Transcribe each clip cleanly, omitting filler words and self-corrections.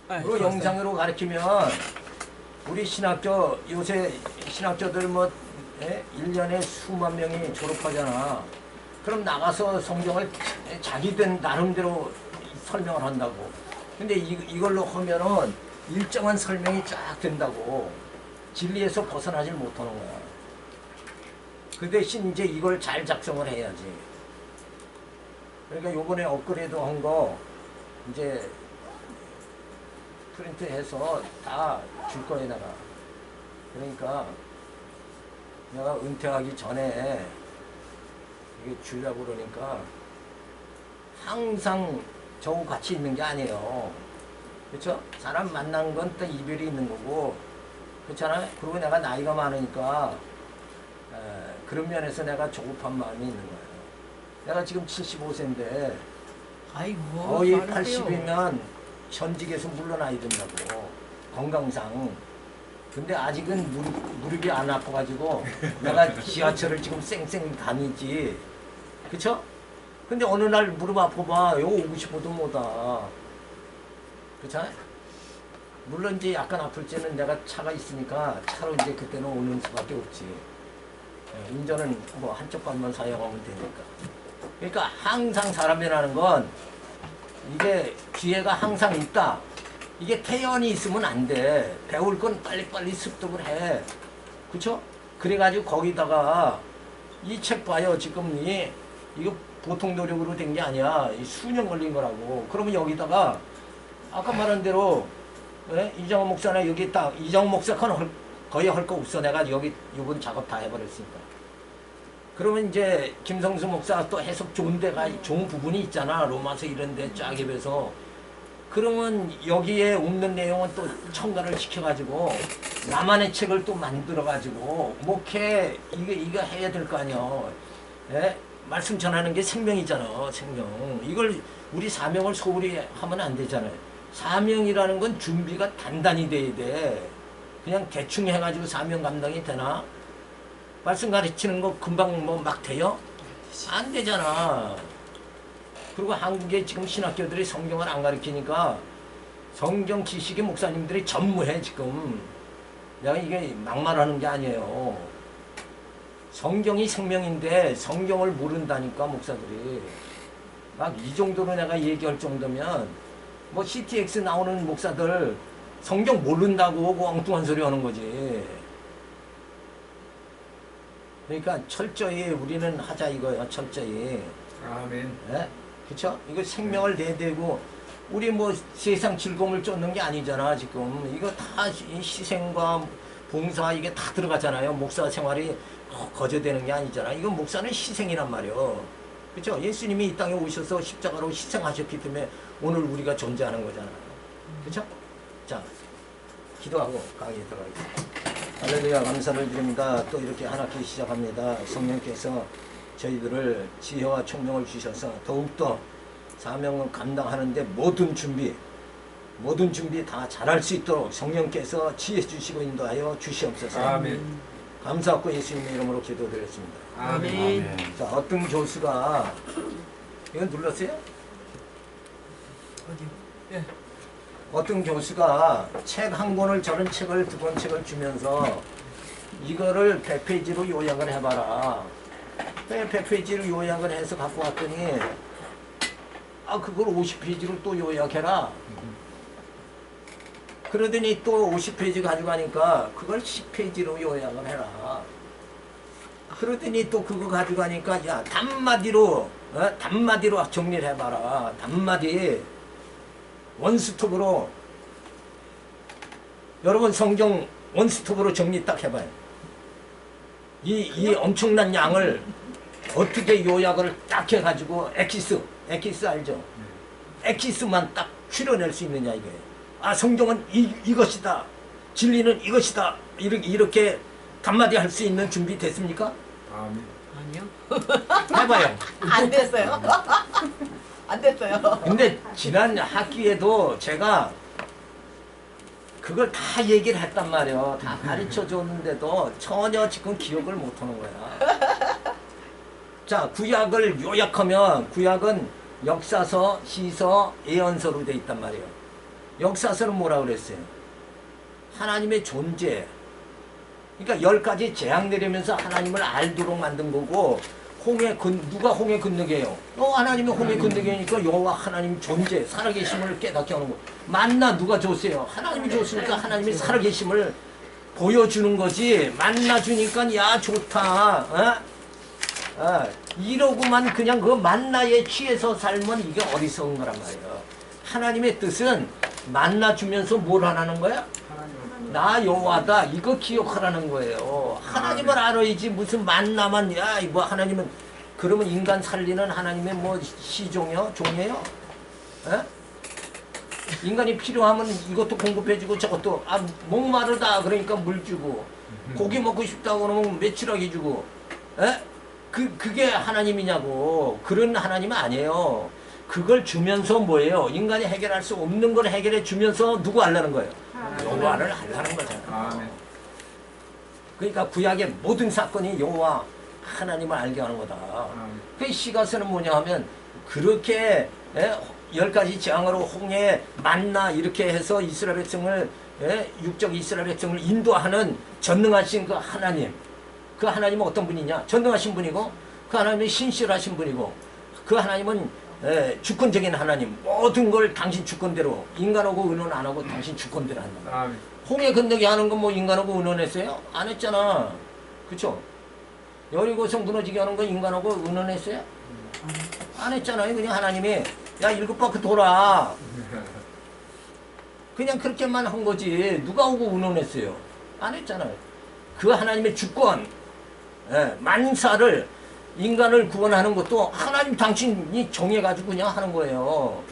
그 영상으로 가르치면 우리 신학교 요새 신학교들 뭐 1년에 수만 명이 졸업하잖아. 그럼 나가서 성경을 자기들 나름대로 설명을 한다고. 근데 이걸로 하면은 일정한 설명이 쫙 된다고. 진리에서 벗어나질 못하는 거야. 그 대신 이제 이걸 잘 작성을 해야지. 그러니까 요번에 업그레이드 한 거 이제 프린트해서 다 줄 거야 내가. 그러니까 내가 은퇴하기 전에 이게 주려고 그러니까 항상 저하고 같이 있는 게 아니에요. 그렇죠? 사람 만난 건 또 이별이 있는 거고 그렇잖아요? 그리고 내가 나이가 많으니까 그런 면에서 내가 조급한 마음이 있는 거예요. 내가 지금 75세인데 아이고, 거의 80이면 현직에서 물러나야 된다고 건강상. 근데 아직은 무릎이 안 아파가지고 내가 지하철을 지금 쌩쌩 다니지. 그쵸? 근데 어느 날 무릎 아파봐. 요거 오고 싶어도 못와. 그렇잖아요? 물론 이제 약간 아플 때는 내가 차가 있으니까 차로 이제 그때는 오는 수밖에 없지. 운전은 뭐 한쪽 발만 사용하면 되니까. 그러니까 항상 사람이라는 건 이게 기회가 항상 있다. 이게 태연이 있으면 안 돼. 배울 건 빨리빨리 습득을 해. 그쵸? 그래가지고 거기다가 이 책 봐요. 지금 이거 보통 노력으로 된 게 아니야. 수년 걸린 거라고. 그러면 여기다가 아까 말한 대로 이정호 목사나 여기 딱 이정호 목사 건 거의 할 거 없어. 내가 여기 이번 작업 다 해버렸으니까. 그러면 이제 김성수 목사 또 해석 좋은 데가 좋은 부분이 있잖아. 로마서 이런 데 쫙 해서. 그러면 여기에 없는 내용은 또 첨가를 시켜가지고 나만의 책을 또 만들어가지고 목회 이거 해야 될 거 아니야. 말씀 전하는 게 생명이잖아. 생명. 이걸 우리 사명을 소홀히 하면 안 되잖아요. 사명이라는 건 준비가 단단히 돼야 돼. 그냥 대충 해가지고 사명 감당이 되나? 말씀 가르치는 거 금방 뭐 막 돼요? 안 되잖아. 그리고 한국에 지금 신학교들이 성경을 안 가르치니까 성경 지식의 목사님들이 전무해 지금. 내가 이게 막말하는 게 아니에요. 성경이 생명인데 성경을 모른다니까 목사들이. 막 이 정도로 내가 얘기할 정도면 뭐 CTX 나오는 목사들 성경 모른다고 엉뚱한 소리 하는 거지. 그러니까 철저히 우리는 하자 이거야. 철저히. 아멘. 네? 그쵸? 이거 생명을 내대고 우리 뭐 세상 즐거움을 쫓는 게 아니잖아 지금. 이거 다 희생과 봉사 이게 다 들어가잖아요. 목사 생활이 거저되는 게 아니잖아. 이건 목사는 희생이란 말이요. 그쵸? 예수님이 이 땅에 오셔서 십자가로 희생하셨기 때문에 오늘 우리가 존재하는 거잖아요. 그쵸? 자, 기도하고 강의에 들어가겠습니다. 할렐루야, 감사를 드립니다. 또 이렇게 한 학기 시작합니다. 성령께서 저희들을 지혜와 총명을 주셔서 더욱더 사명을 감당하는데 모든 준비 다 잘할 수 있도록 성령께서 지혜 주시고 인도하여 주시옵소서. 아멘. 감사하고 예수님의 이름으로 기도드렸습니다. 아멘. 자, 어떤 교수가 이건 눌렀어요? 어디요? 예. 어떤 교수가 책 한 권을 저런 책을 두 권 책을 주면서 이거를 100페이지로 요약을 해봐라. 100페이지로 요약을 해서 갖고 왔더니 그걸 50페이지로 또 요약해라. 그러더니 또 50페이지 가져가니까 그걸 10페이지로 요약을 해라. 그러더니 또 그거 가져가니까 야 단마디로 정리를 해봐라. 단마디 원스톱으로. 여러분 성경 원스톱으로 정리 딱 해봐요. 이 엄청난 양을 어떻게 요약을 딱 해가지고 엑기스 알죠? 엑기스만 딱 추려낼 수 있느냐 이게. 성경은 이것이다. 진리는 이것이다. 이렇게 단마디 할 수 있는 준비 됐습니까? 아멘. 아니요. 해봐요. 안 됐어요. 안 됐어요. 근데 지난 학기에도 제가 그걸 다 얘기를 했단 말이에요. 다 가르쳐 줬는데도 전혀 지금 기억을 못 하는 거야. 자, 구약을 요약하면 구약은 역사서, 시서, 예언서로 돼 있단 말이에요. 역사서는 뭐라 그랬어요? 하나님의 존재. 그러니까 10가지 재앙 내리면서 하나님을 알도록 만든 거고, 누가 홍해 건너게요? 하나님이 홍해 건너게 하니까 여호와 하나님 존재, 살아계심을 깨닫게 하는 거. 만나 누가 줬어요? 하나님이 줬으니까 하나님이 살아계심을 보여주는 거지. 만나 주니까 야 좋다. 이러고만 그냥 그 만나에 취해서 살면 이게 어리석은 거란 말이에요. 하나님의 뜻은 만나 주면서 뭘 하라는 거야? 나 여호와다 이거 기억하라는 거예요. 하나님을 알아야지 무슨 만나만 뭐 하나님은 그러면 인간 살리는 하나님의 뭐 시종이요? 종이에요? 인간이 필요하면 이것도 공급해주고 저것도 목마르다 그러니까 물 주고 고기 먹고 싶다고 그러면 며칠하게 주고 그게 하나님이냐고. 그런 하나님은 아니에요. 그걸 주면서 뭐예요? 인간이 해결할 수 없는 걸 해결해 주면서 누구 하려는 거예요? 여호와를 하려는 거잖아요. 그러니까 구약의 모든 사건이 여호와 하나님을 알게 하는 거다. 그 시가서는 뭐냐 하면 그렇게 10가지 재앙으로 홍해 만나 이렇게 해서 이스라엘 백성을 육적 이스라엘 백성을 인도하는 전능하신 그 하나님. 그 하나님은 어떤 분이냐? 전능하신 분이고 그 하나님은 신실하신 분이고 그 하나님은 주권적인 하나님. 모든 걸 당신 주권대로 인간하고 의논 안 하고 당신 주권대로 한다. 홍해 건너게 하는 건 뭐 인간하고 의논했어요? 안 했잖아. 그쵸? 여리고성 무너지게 하는 건 인간하고 의논했어요? 안 했잖아요. 그냥 하나님이 야 7바퀴 돌아. 그냥 그렇게만 한 거지. 누가 오고 의논했어요? 안 했잖아요. 그 하나님의 주권 만사를 인간을 구원하는 것도 하나님 당신이 정해가지고 그냥 하는 거예요.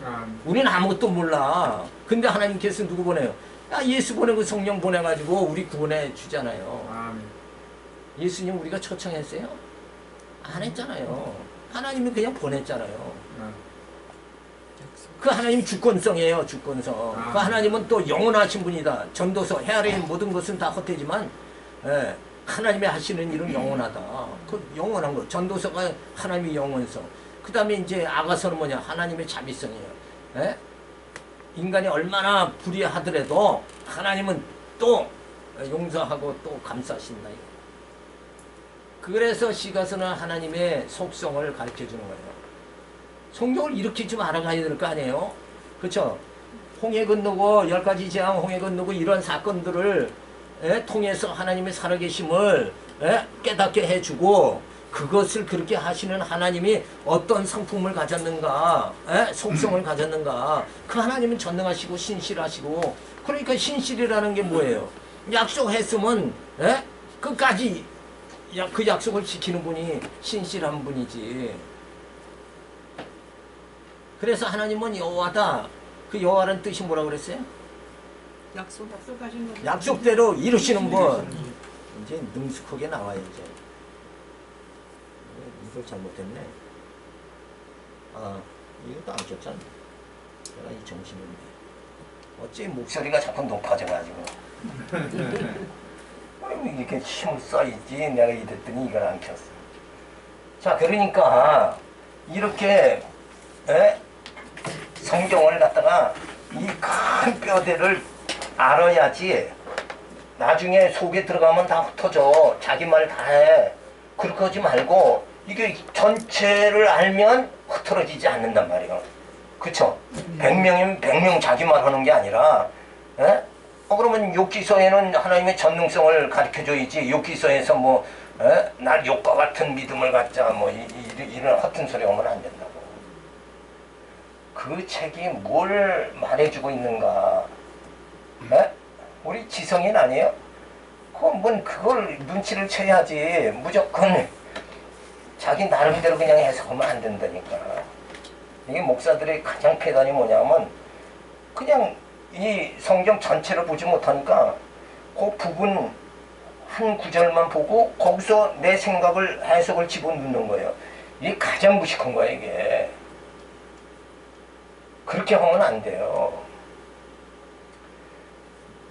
우리는 아무것도 몰라. 근데 하나님께서 누구 보내요? 야 예수 보내고 성령 보내가지고 우리 구원해 주잖아요. 예수님 우리가 초청했어요? 안 했잖아요. 하나님이 그냥 보냈잖아요. 그 하나님 주권성이에요. 주권성. 그 하나님은 또 영원하신 분이다. 전도서 헤아려 있는 모든 것은 다 헛되지만 하나님이 하시는 일은 영원하다. 그 영원한 거. 전도서가 하나님의 영원성. 그 다음에 이제 아가서는 뭐냐? 하나님의 자비성이에요. 인간이 얼마나 불의하더라도 하나님은 또 용서하고 또 감싸신다. 그래서 시가서는 하나님의 속성을 가르쳐 주는 거예요. 성경을 이렇게 좀 알아가야 될 거 아니에요? 그렇죠? 홍해 건너고 10가지 재앙 홍해 건너고 이런 사건들을 통해서 하나님의 살아계심을 깨닫게 해주고 그것을 그렇게 하시는 하나님이 어떤 성품을 가졌는가, 속성을 가졌는가. 그 하나님은 전능하시고 신실하시고. 그러니까 신실이라는 게 뭐예요? 약속했으면 끝까지 그 약속을 지키는 분이 신실한 분이지. 그래서 하나님은 여호와다. 그 여호와라는 뜻이 뭐라고 그랬어요? 약속하신 거. 약속대로 이루시는 분. 이제 능숙하게 나와요 이제. 이걸 잘못했네. 이것도 안 켰잖아. 내가 이 정신인데. 어째 목소리가 자꾸 높아져가지고. 이렇게 힘을 써있지. 내가 이랬더니 이걸 안 켰어. 자, 그러니까 이렇게 성경을 갖다가 이 큰 뼈대를 알아야지 나중에 속에 들어가면 다 흩어져. 자기 말 다 해. 그렇게 하지 말고 이게 전체를 알면 흐트러지지 않는단 말이에요. 그쵸? 100명이면 100명 자기 말 하는 게 아니라 그러면 욥기서에는 하나님의 전능성을 가르쳐줘야지. 욥기서에서 뭐 날 욥과 같은 믿음을 갖자 뭐 이런 허튼 소리 하면 안 된다고. 그 책이 뭘 말해주고 있는가? 우리 지성인 아니에요? 그걸 눈치를 채야지. 무조건 자기 나름대로 그냥 해석하면 안 된다니까. 이게 목사들의 가장 폐단이 뭐냐면 그냥 이 성경 전체를 보지 못하니까 그 부분 한 구절만 보고 거기서 내 생각을 해석을 집어넣는 거예요. 이게 가장 무식한 거야 이게. 그렇게 하면 안 돼요.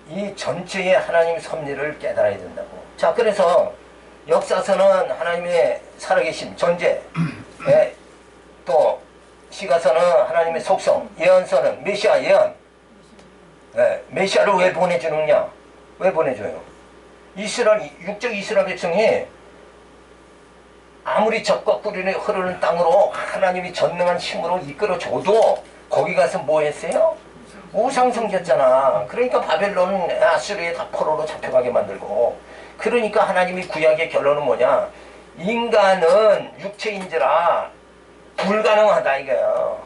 이 전체의 하나님 섭리를 깨달아야 된다고. 자, 그래서 역사서는 하나님의 살아계심, 존재, 또 시가서는 하나님의 속성, 예언서는 메시아 예언, 메시아를 왜 보내주느냐? 왜 보내줘요? 육적 이스라엘 백성이 아무리 적과 꿀이 흐르는 땅으로 하나님이 전능한 힘으로 이끌어줘도 거기 가서 뭐 했어요? 우상 섬겼잖아. 그러니까 바벨론은 아수르에 다 포로로 잡혀가게 만들고, 그러니까 하나님이 구약의 결론은 뭐냐? 인간은 육체인지라 불가능하다 이거야.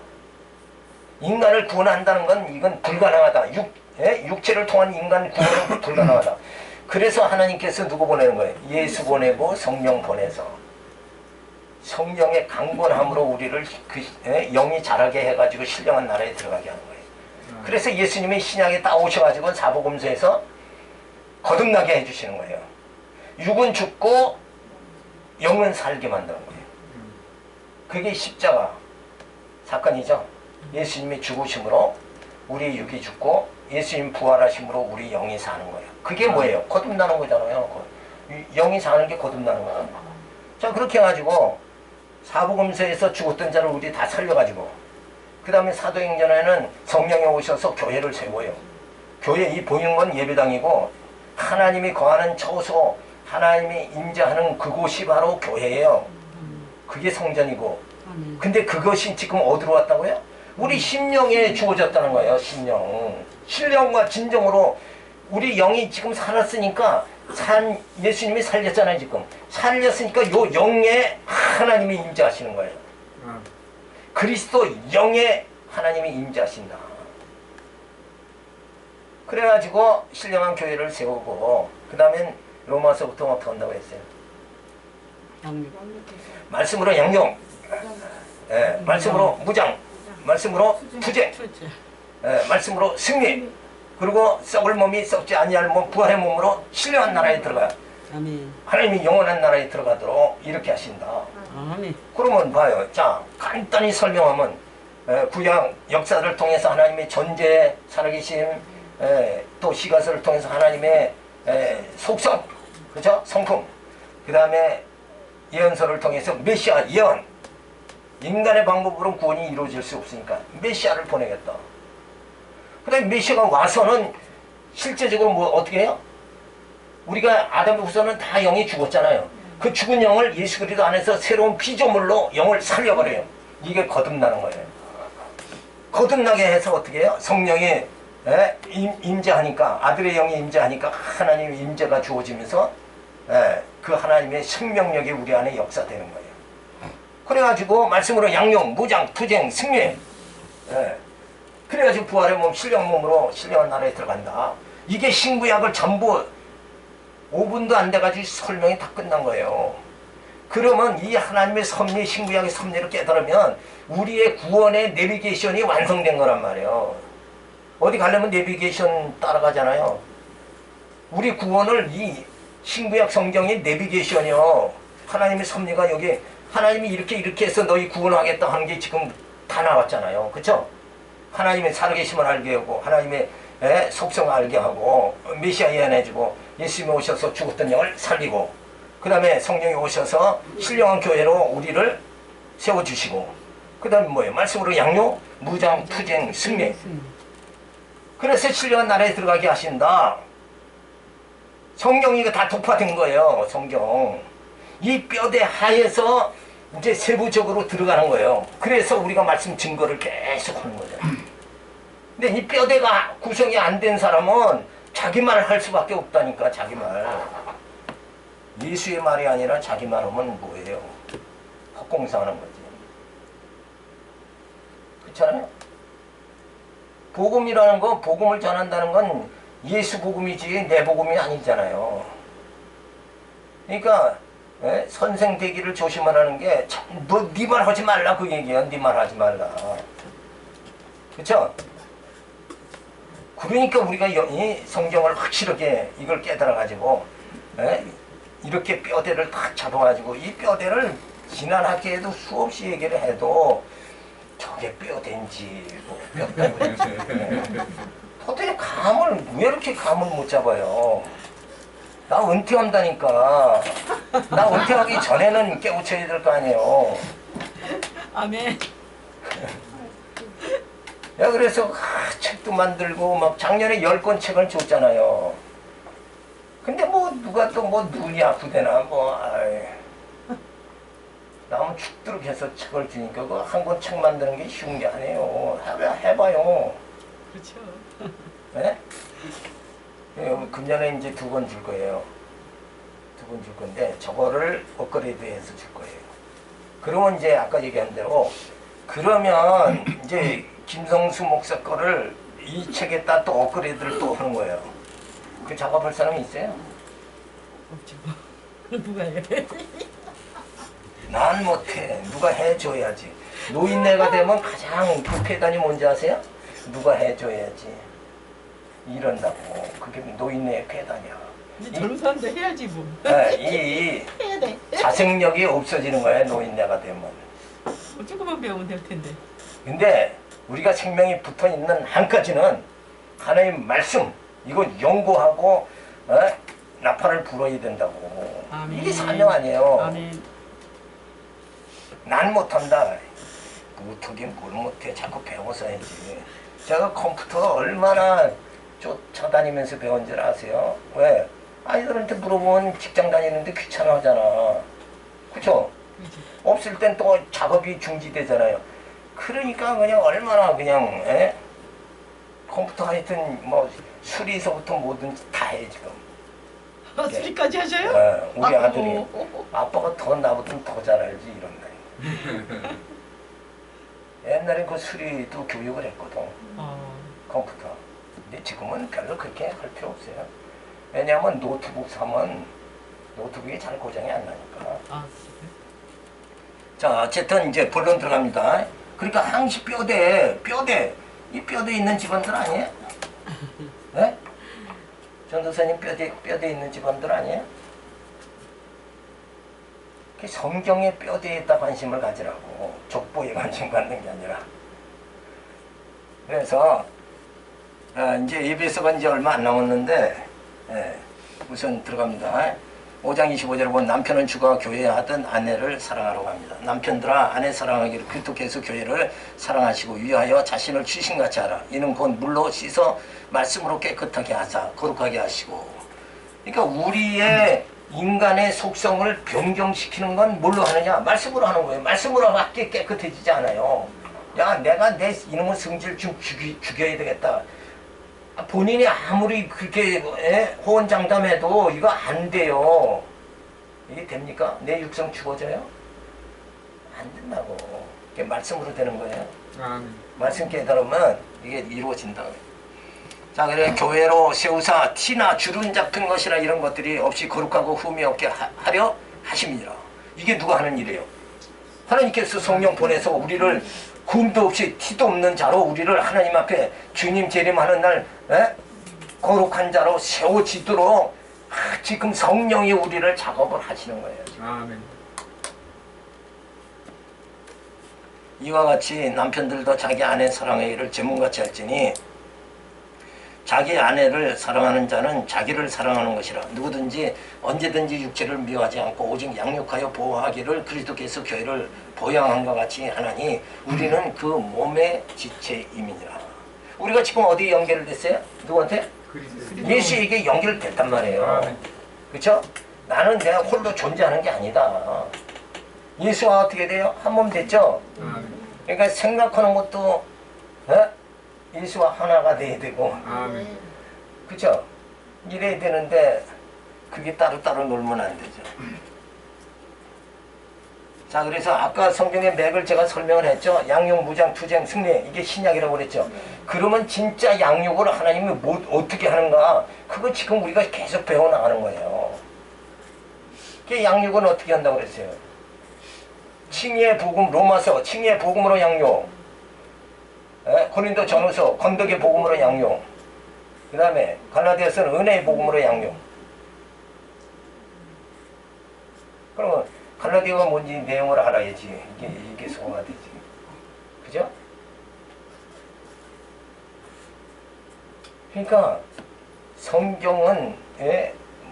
인간을 구원한다는 건 이건 불가능하다. 육체를 통한 인간 구원은 불가능하다. 그래서 하나님께서 누구 보내는 거예요? 예수 보내고 성령 보내서 성령의 강권함으로 우리를 영이 자라게 해가지고 신령한 나라에 들어가게 하는 거예요. 그래서 예수님이 신약에 딱 오셔가지고 사복음서에서 거듭나게 해주시는 거예요. 육은 죽고 영은 살게 만드는 거예요. 그게 십자가 사건이죠. 예수님이 죽으심으로 우리 육이 죽고 예수님 부활하심으로 우리 영이 사는 거예요. 그게 뭐예요? 거듭나는 거잖아요. 영이 사는 게 거듭나는 거잖아요. 자, 그렇게 해가지고 사복음서에서 죽었던 자를 우리 다 살려가지고, 그 다음에 사도행전에는 성령이 오셔서 교회를 세워요. 교회 이 보이는 건 예배당이고 하나님이 거하는 처소, 하나님이 임재하는 그곳이 바로 교회예요. 그게 성전이고. 근데 그것이 지금 어디로 왔다고요? 우리 심령에 주어졌다는 거예요. 신령과 진정으로 우리 영이 지금 살았으니까 예수님이 살렸잖아요. 지금 살렸으니까 요 영에 하나님이 임재하시는 거예요. 그리스도 영에 하나님이 임재하신다. 그래가지고 신령한 교회를 세우고, 그 다음엔 로마서부터 어떻게 한다고 했어요? 말씀으로 양용, 말씀으로 무장, 말씀으로 투쟁, 말씀으로 승리, 그리고 썩을 몸이 썩지 아니할 몸, 부활의 몸으로 신령한 나라에 들어가요. 아멘. 하나님이 영원한 나라에 들어가도록 이렇게 하신다. 아멘. 그러면 봐요. 자, 간단히 설명하면 구약 역사를 통해서 하나님의 존재, 살아계심, 또 시가서를 통해서 하나님의 속성, 그렇죠? 성품, 그 다음에 예언서를 통해서 메시아 예언. 인간의 방법으로는 구원이 이루어질 수 없으니까 메시아를 보내겠다. 그 다음에 메시아가 와서는 실제적으로 뭐 어떻게 해요? 우리가 아담 후손은 다 영이 죽었잖아요. 그 죽은 영을 예수 그리스도 안에서 새로운 피조물로 영을 살려버려요. 이게 거듭나는 거예요. 거듭나게 해서 어떻게 해요? 성령이 임재하니까, 아들의 영이 임재하니까 하나님의 임재가 주어지면서 그 하나님의 생명력이 우리 안에 역사되는 거예요. 그래가지고 말씀으로 양용, 무장, 투쟁, 승리, 그래가지고 부활의 몸, 신령 몸으로 신령한 나라에 들어간다. 이게 신구약을 전부 5분도 안 돼가지고 설명이 다 끝난 거예요. 그러면 이 하나님의 섭리, 신구약의 섭리를 깨달으면 우리의 구원의 내비게이션이 완성된 거란 말이에요. 어디 가려면 내비게이션 따라가잖아요. 우리 구원을 이 신구약 성경의 내비게이션이요. 하나님의 섭리가 여기 하나님이 이렇게 해서 너희 구원하겠다 하는 게 지금 다 나왔잖아요. 그쵸? 하나님의 살아계심을 알게 하고, 하나님의 속성을 알게 하고, 메시아 예언해주고, 예수님이 오셔서 죽었던 영을 살리고, 그 다음에 성령이 오셔서 신령한 교회로 우리를 세워주시고, 그 다음에 뭐예요? 말씀으로 양료, 무장, 투쟁, 승리. 그래서 신령한 나라에 들어가게 하신다. 성경이 이거 다 독파된 거예요. 성경. 이 뼈대 하에서 이제 세부적으로 들어가는 거예요. 그래서 우리가 말씀 증거를 계속 하는 거죠. 근데 이 뼈대가 구성이 안 된 사람은 자기 말 할 수밖에 없다니까. 자기 말. 예수의 말이 아니라 자기 말 하면 뭐예요? 헛공사하는 거지. 그렇잖아요? 복음이라는 거, 복음을 전한다는 건 예수 복음이지 내 복음이 아니잖아요. 그러니까 선생 되기를 조심하라는 게, 너 네 말 하지 말라 그 얘기야. 네 말 하지 말라. 그렇죠? 그러니까 우리가 이 성경을 확실하게 이걸 깨달아가지고 이렇게 뼈대를 딱 잡아가지고, 이 뼈대를 지난 학기에도 수없이 얘기를 해도 저게 뼈대인지 뭐 뼈대인지 어떻게 감을, 왜 이렇게 감을 못 잡아요? 나 은퇴한다니까. 나 은퇴하기 전에는 깨우쳐야 될 거 아니에요. 아멘. 야, 그래서 책도 만들고 막 작년에 10권 책을 줬잖아요. 근데 뭐 누가 또 뭐 눈이 아프대나 뭐 아이. 나무 죽도록 해서 책을 주니까 그 한 권 책 만드는 게 쉬운 게 아니에요. 해봐요. 그렇죠. 네? 금년에 이제 2권 줄 거예요. 2권 줄 건데 저거를 업그레이드해서 줄 거예요. 그러면 이제 아까 얘기한 대로 그러면 이제 김성수 목사 거를 이 책에다 또 업그레이드를 또 하는 거예요. 그 작업할 사람이 있어요? 없죠. 누가 해? 난 못해. 누가 해줘야지. 노인네가 되면 가장 그 폐단이 뭔지 아세요? 누가 해줘야지. 이런다고. 그게 노인네의 폐단이야. 근데 젊은 사람들 해야지 뭐. 이 해야 돼. 자생력이 없어지는 거야, 노인네가 되면. 조금만 배우면 될 텐데. 근데 우리가 생명이 붙어 있는 한까지는 하나님 말씀 이거 연구하고 나팔을 불어야 된다고. 아멘. 이게 사명 아니에요. 아멘. 난 못한다. 못하긴 뭘 못해. 자꾸 배워서 해야지. 제가 컴퓨터 얼마나 쫓아다니면서 배운 줄 아세요? 왜? 아이들한테 물어보면 직장 다니는데 귀찮아 하잖아. 그쵸? 그렇지. 없을 땐 또 작업이 중지되잖아요. 그러니까 그냥 얼마나 그냥 컴퓨터 하여튼 뭐 수리서부터 뭐든지 다 해 지금. 수리까지 하셔요? 우리 아들이 아빠가 더 나보다 더 잘 알지 이런다. 옛날에 그 수리도 교육을 했거든. 컴퓨터. 근데 지금은 별로 그렇게 할 필요 없어요. 왜냐하면 노트북 사면 노트북이 잘 고장이 안 나니까. 자, 어쨌든 이제 본론 들어갑니다. 그러니까 항시 뼈대, 이 뼈대 있는 집안들 아니에요? 네? 전도사님 뼈대 있는 집안들 아니에요? 성경의 뼈대에다 관심을 가지라고. 족보에 관심 갖는 게 아니라. 그래서 이제 예배서가 이제 얼마 안 남았는데 우선 들어갑니다. 5장 25절을 보면 남편은 주가 교회에 하던 아내를 사랑하라고 합니다. 남편들아 아내 사랑하기를 그리스도께서 교회를 사랑하시고 위하여 자신을 주신같이 하라. 이는 곧 물로 씻어 말씀으로 깨끗하게 하사 거룩하게 하시고. 그러니까 우리의 인간의 속성을 변경시키는 건 뭘로 하느냐? 말씀으로 하는 거예요. 말씀으로 하기 깨끗해지지 않아요. 야, 내가 내 이놈의 성질 좀 죽여야 되겠다. 본인이 아무리 그렇게 호언장담해도 이거 안 돼요. 이게 됩니까? 내 육성 죽어져요? 안 된다고. 이게 말씀으로 되는 거예요. 말씀 깨달으면 이게 이루어진다. 자, 그래 교회로 세우사 티나 주름 잡힌 것이나 이런 것들이 없이 거룩하고 흠이 없게 하려 하심이니라. 이게 누가 하는 일이에요? 하나님께서 성령 보내서 우리를 흠도 없이 티도 없는 자로 우리를 하나님 앞에 주님 재림하는 날 거룩한 자로 세워지도록 지금 성령이 우리를 작업을 하시는 거예요. 아멘. 이와 같이 남편들도 자기 아내 사랑하기를 제문같이 할지니 자기 아내를 사랑하는 자는 자기를 사랑하는 것이라. 누구든지 언제든지 육체를 미워하지 않고 오직 양육하여 보호하기를 그리스도께서 교회를 보양한 것 같이 하나니 우리는 그 몸의 지체임이니라. 우리가 지금 어디 연결됐어요? 누구한테? 예수에게 연결됐단 말이에요. 그렇죠? 나는 내가 홀로 존재하는 게 아니다. 예수와 어떻게 돼요? 한 몸 됐죠? 그러니까 생각하는 것도 예수와 하나가 돼야 되고, 그쵸? 이래야 되는데 그게 따로따로 놀면 안 되죠. 자, 그래서 아까 성경의 맥을 제가 설명을 했죠. 양육, 무장, 투쟁, 승리, 이게 신약이라고 그랬죠. 그러면 진짜 양육을 하나님이 어떻게 하는가, 그거 지금 우리가 계속 배워나가는 거예요. 그 양육은 어떻게 한다고 그랬어요? 칭의의 복음, 로마서 칭의의 복음으로 양육, 고린도 전후서 건덕의 복음으로 양육, 그 다음에 갈라디아서는 은혜의 복음으로 양육. 그러면 갈라디아가 뭔지 내용을 알아야지 이게 소화가 되지. 그죠? 그러니까 성경은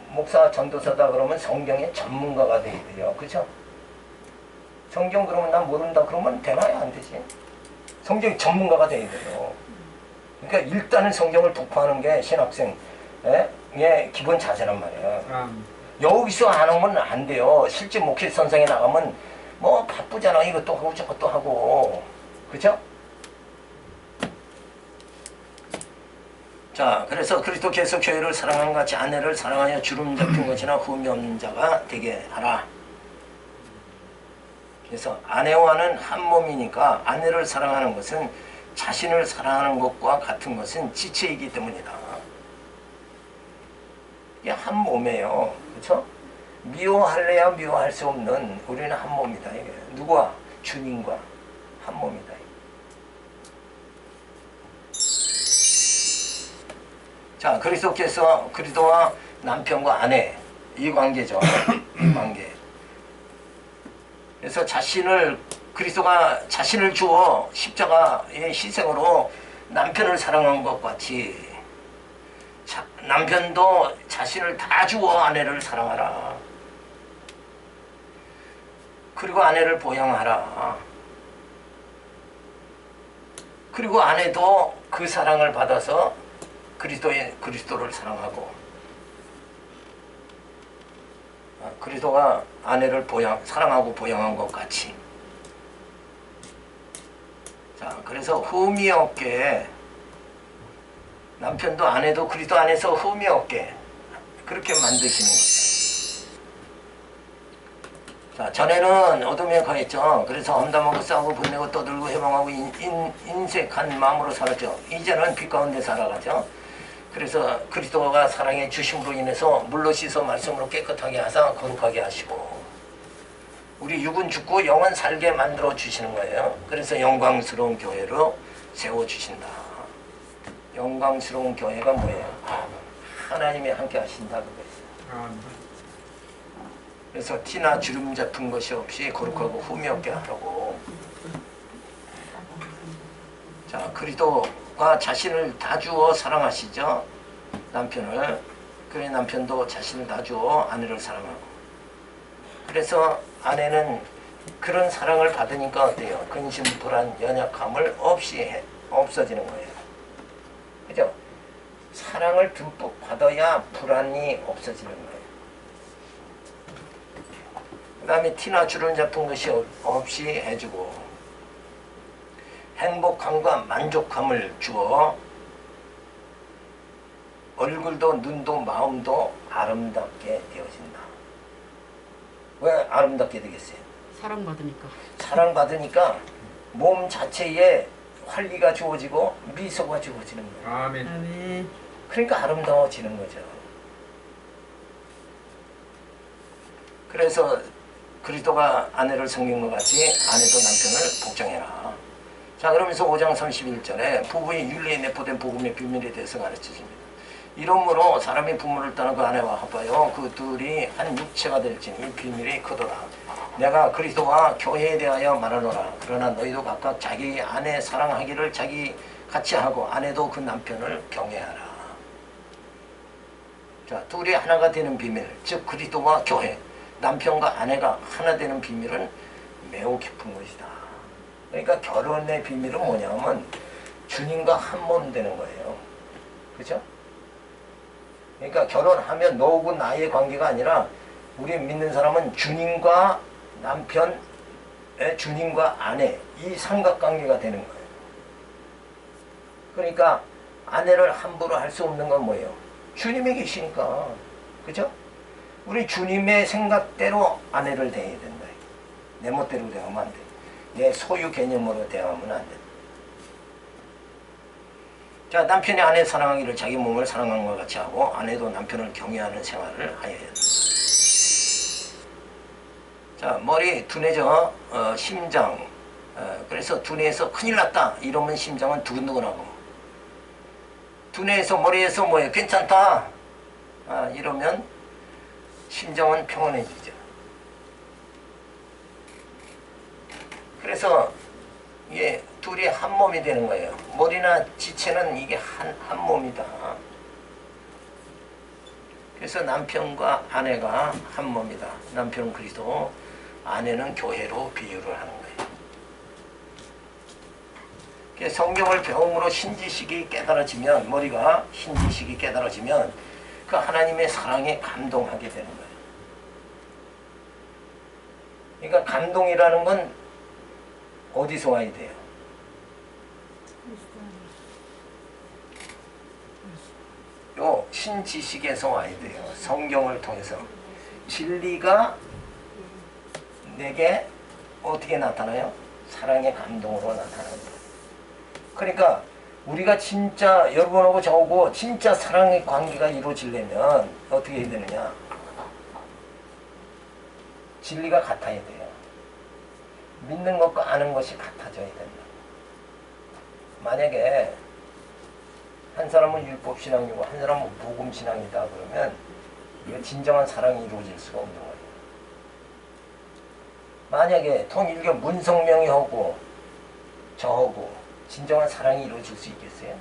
목사 전도사다 그러면 성경의 전문가가 돼야 돼요. 그죠? 성경 그러면 난 모른다 그러면 되나요? 안 되지. 성경 전문가가 돼야 돼요. 그러니까 일단은 성경을 독파하는 게 신학생의 기본 자세란 말이에요. 여기서 안 하면 안 돼요. 실제 목회 선상에 나가면 뭐 바쁘잖아. 이것도 하고 저것도 하고. 그죠? 자, 그래서 그리스도께서 교회를 사랑한 같이 아내를 사랑하여 주름 잡힌 것이나 흠이 없는 자가 되게 하라. 그래서 아내와는 한 몸이니까 아내를 사랑하는 것은 자신을 사랑하는 것과 같은 것은 지체이기 때문이다. 이게 한 몸이에요. 그렇죠? 미워할래야 미워할 수 없는 우리는 한 몸이다. 이게 누구와? 주님과 한 몸이다. 자, 그리스도께서 그리스도와 남편과 아내 이 관계죠. 이 관계. 그래서 그리스도가 자신을 주어 십자가의 희생으로 남편을 사랑한 것 같이 남편도 자신을 다 주어 아내를 사랑하라. 그리고 아내를 보양하라. 그리고 아내도 그 사랑을 받아서 그리스도를 사랑하고, 그리스도가 아내를 사랑하고 보양한 것 같이. 자, 그래서 흠이 없게 남편도 아내도 그리스도 안에서 흠이 없게 그렇게 만드시는 거죠. 자, 전에는 어둠에 거했죠. 그래서 험담하고 싸우고 분내고 떠들고 해방하고 인색한 마음으로 살았죠. 이제는 빛 가운데 살아가죠. 그래서 그리스도가 사랑해 주심으로 인해서 물로 씻어 말씀으로 깨끗하게 하사 거룩하게 하시고 우리 육은 죽고 영은 살게 만들어 주시는 거예요. 그래서 영광스러운 교회로 세워주신다. 영광스러운 교회가 뭐예요? 하나님이 함께 하신다 그거예요. 그래서 티나 주름 잡힌 것이 없이 거룩하고 흠이 없게 하라고. 자, 그리스도가 자신을 다 주어 사랑하시죠. 남편을. 그래 남편도 자신을 다 주어 아내를 사랑하고. 그래서 아내는 그런 사랑을 받으니까 어때요? 근심, 불안, 연약함을 없어지는 거예요. 그죠? 사랑을 듬뿍 받아야 불안이 없어지는 거예요. 그 다음에 티나 주름 잡힌 것이 없이 해주고 행복함과 만족함을 주어 얼굴도 눈도 마음도 아름답게 되어진다. 왜 아름답게 되겠어요? 사랑받으니까. 사랑받으니까 몸 자체에 활기가 주어지고 미소가 주어지는 거예요. 아멘. 아멘. 그러니까 아름다워지는 거죠. 그래서 그리스도가 아내를 섬긴 것 같이 아내도 남편을 복종해라. 자, 그러면서 5장 31절에 부부의 윤리에 내포된 복음의 비밀에 대해서 가르치십니다. 이러므로 사람이 부모를 떠나 그 아내와 합하여 그 둘이 한 육체가 될지니 이 비밀이 크도다. 내가 그리스도와 교회에 대하여 말하노라. 그러나 너희도 각각 자기 아내 사랑하기를 자기 같이 하고 아내도 그 남편을 경외하라. 자, 둘이 하나가 되는 비밀, 즉 그리스도와 교회, 남편과 아내가 하나 되는 비밀은 매우 깊은 것이다. 그러니까 결혼의 비밀은 뭐냐면 주님과 한 몸 되는 거예요. 그렇죠? 그러니까 결혼하면 너하고 나의 관계가 아니라 우리 믿는 사람은 주님과 남편, 주님과 아내 이 삼각관계가 되는 거예요. 그러니까 아내를 함부로 할 수 없는 건 뭐예요? 주님이 계시니까. 그죠? 우리 주님의 생각대로 아내를 대해야 된다. 내 멋대로 대하면 안 돼. 내 소유 개념으로 대하면 안 돼. 자, 남편이 아내 사랑하기를 자기 몸을 사랑하는 것 같이 하고 아내도 남편을 경외하는 생활을 하여야 된다. 자, 머리 둔해져 심장. 그래서 둔해서 큰일 났다 이러면 심장은 두근두근하고, 둔해서 머리에서 뭐예요? 괜찮다 이러면 심장은 평온해지죠. 그래서 이게 둘이 한 몸이 되는 거예요. 머리나 지체는 이게 한 몸이다. 그래서 남편과 아내가 한 몸이다. 남편은 그리스도, 아내는 교회로 비유를 하는 거예요. 성경을 배움으로 신지식이 깨달아지면, 머리가 신지식이 깨달아지면 그 하나님의 사랑에 감동하게 되는 거예요. 그러니까 감동이라는 건 어디서 와야 돼요? 요 신지식에서 와야 돼요. 성경을 통해서. 진리가 내게 어떻게 나타나요? 사랑의 감동으로 나타납니다. 그러니까 우리가 진짜 여러분하고 저하고 진짜 사랑의 관계가 이루어지려면 어떻게 해야 되느냐? 진리가 같아야 돼요. 믿는 것과 아는 것이 같아져야 된다. 만약에 한 사람은 율법신앙이고 한 사람은 복음신앙이다 그러면 이거 진정한 사랑이 이루어질 수가 없는 거예요. 만약에 통일교 문성명이하고 저하고 진정한 사랑이 이루어질 수 있겠어요?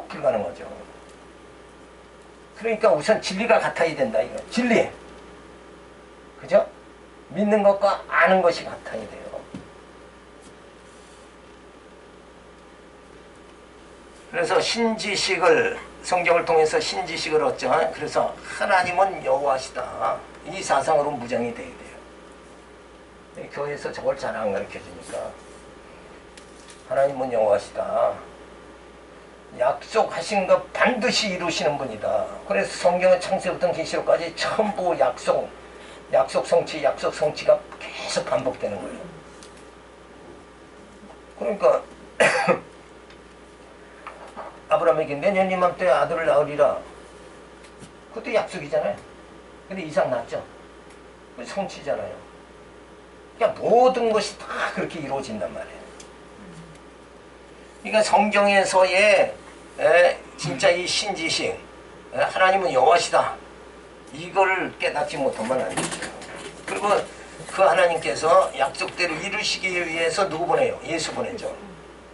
불가능한 거죠. 그러니까 우선 진리가 같아야 된다 이거. 진리. 그죠? 믿는 것과 아는 것이 같아야 돼요. 그래서 신지식을 성경을 통해서 신지식을 얻죠. 그래서 하나님은 여호와시다. 이 사상으로 무장이 돼야 돼요. 교회에서 저걸 잘 안 가르쳐주니까 하나님은 여호와시다. 약속하신 것 반드시 이루시는 분이다. 그래서 성경은 창세부터 계시록까지 전부 약속 성취가 계속 반복되는 거예요. 그러니까 아브라함에게 내년 이맘때 아들을 낳으리라. 그것도 약속이잖아요. 근데 이상 낳았죠. 성취잖아요. 그러니까 모든 것이 다 그렇게 이루어진단 말이에요. 그러니까 성경에서의 진짜 이 신지식, 하나님은 여호와시다. 이걸 깨닫지 못하면 안 되죠. 그리고 그 하나님께서 약속대로 이루시기 위해서 누구 보내요? 예수 보내죠.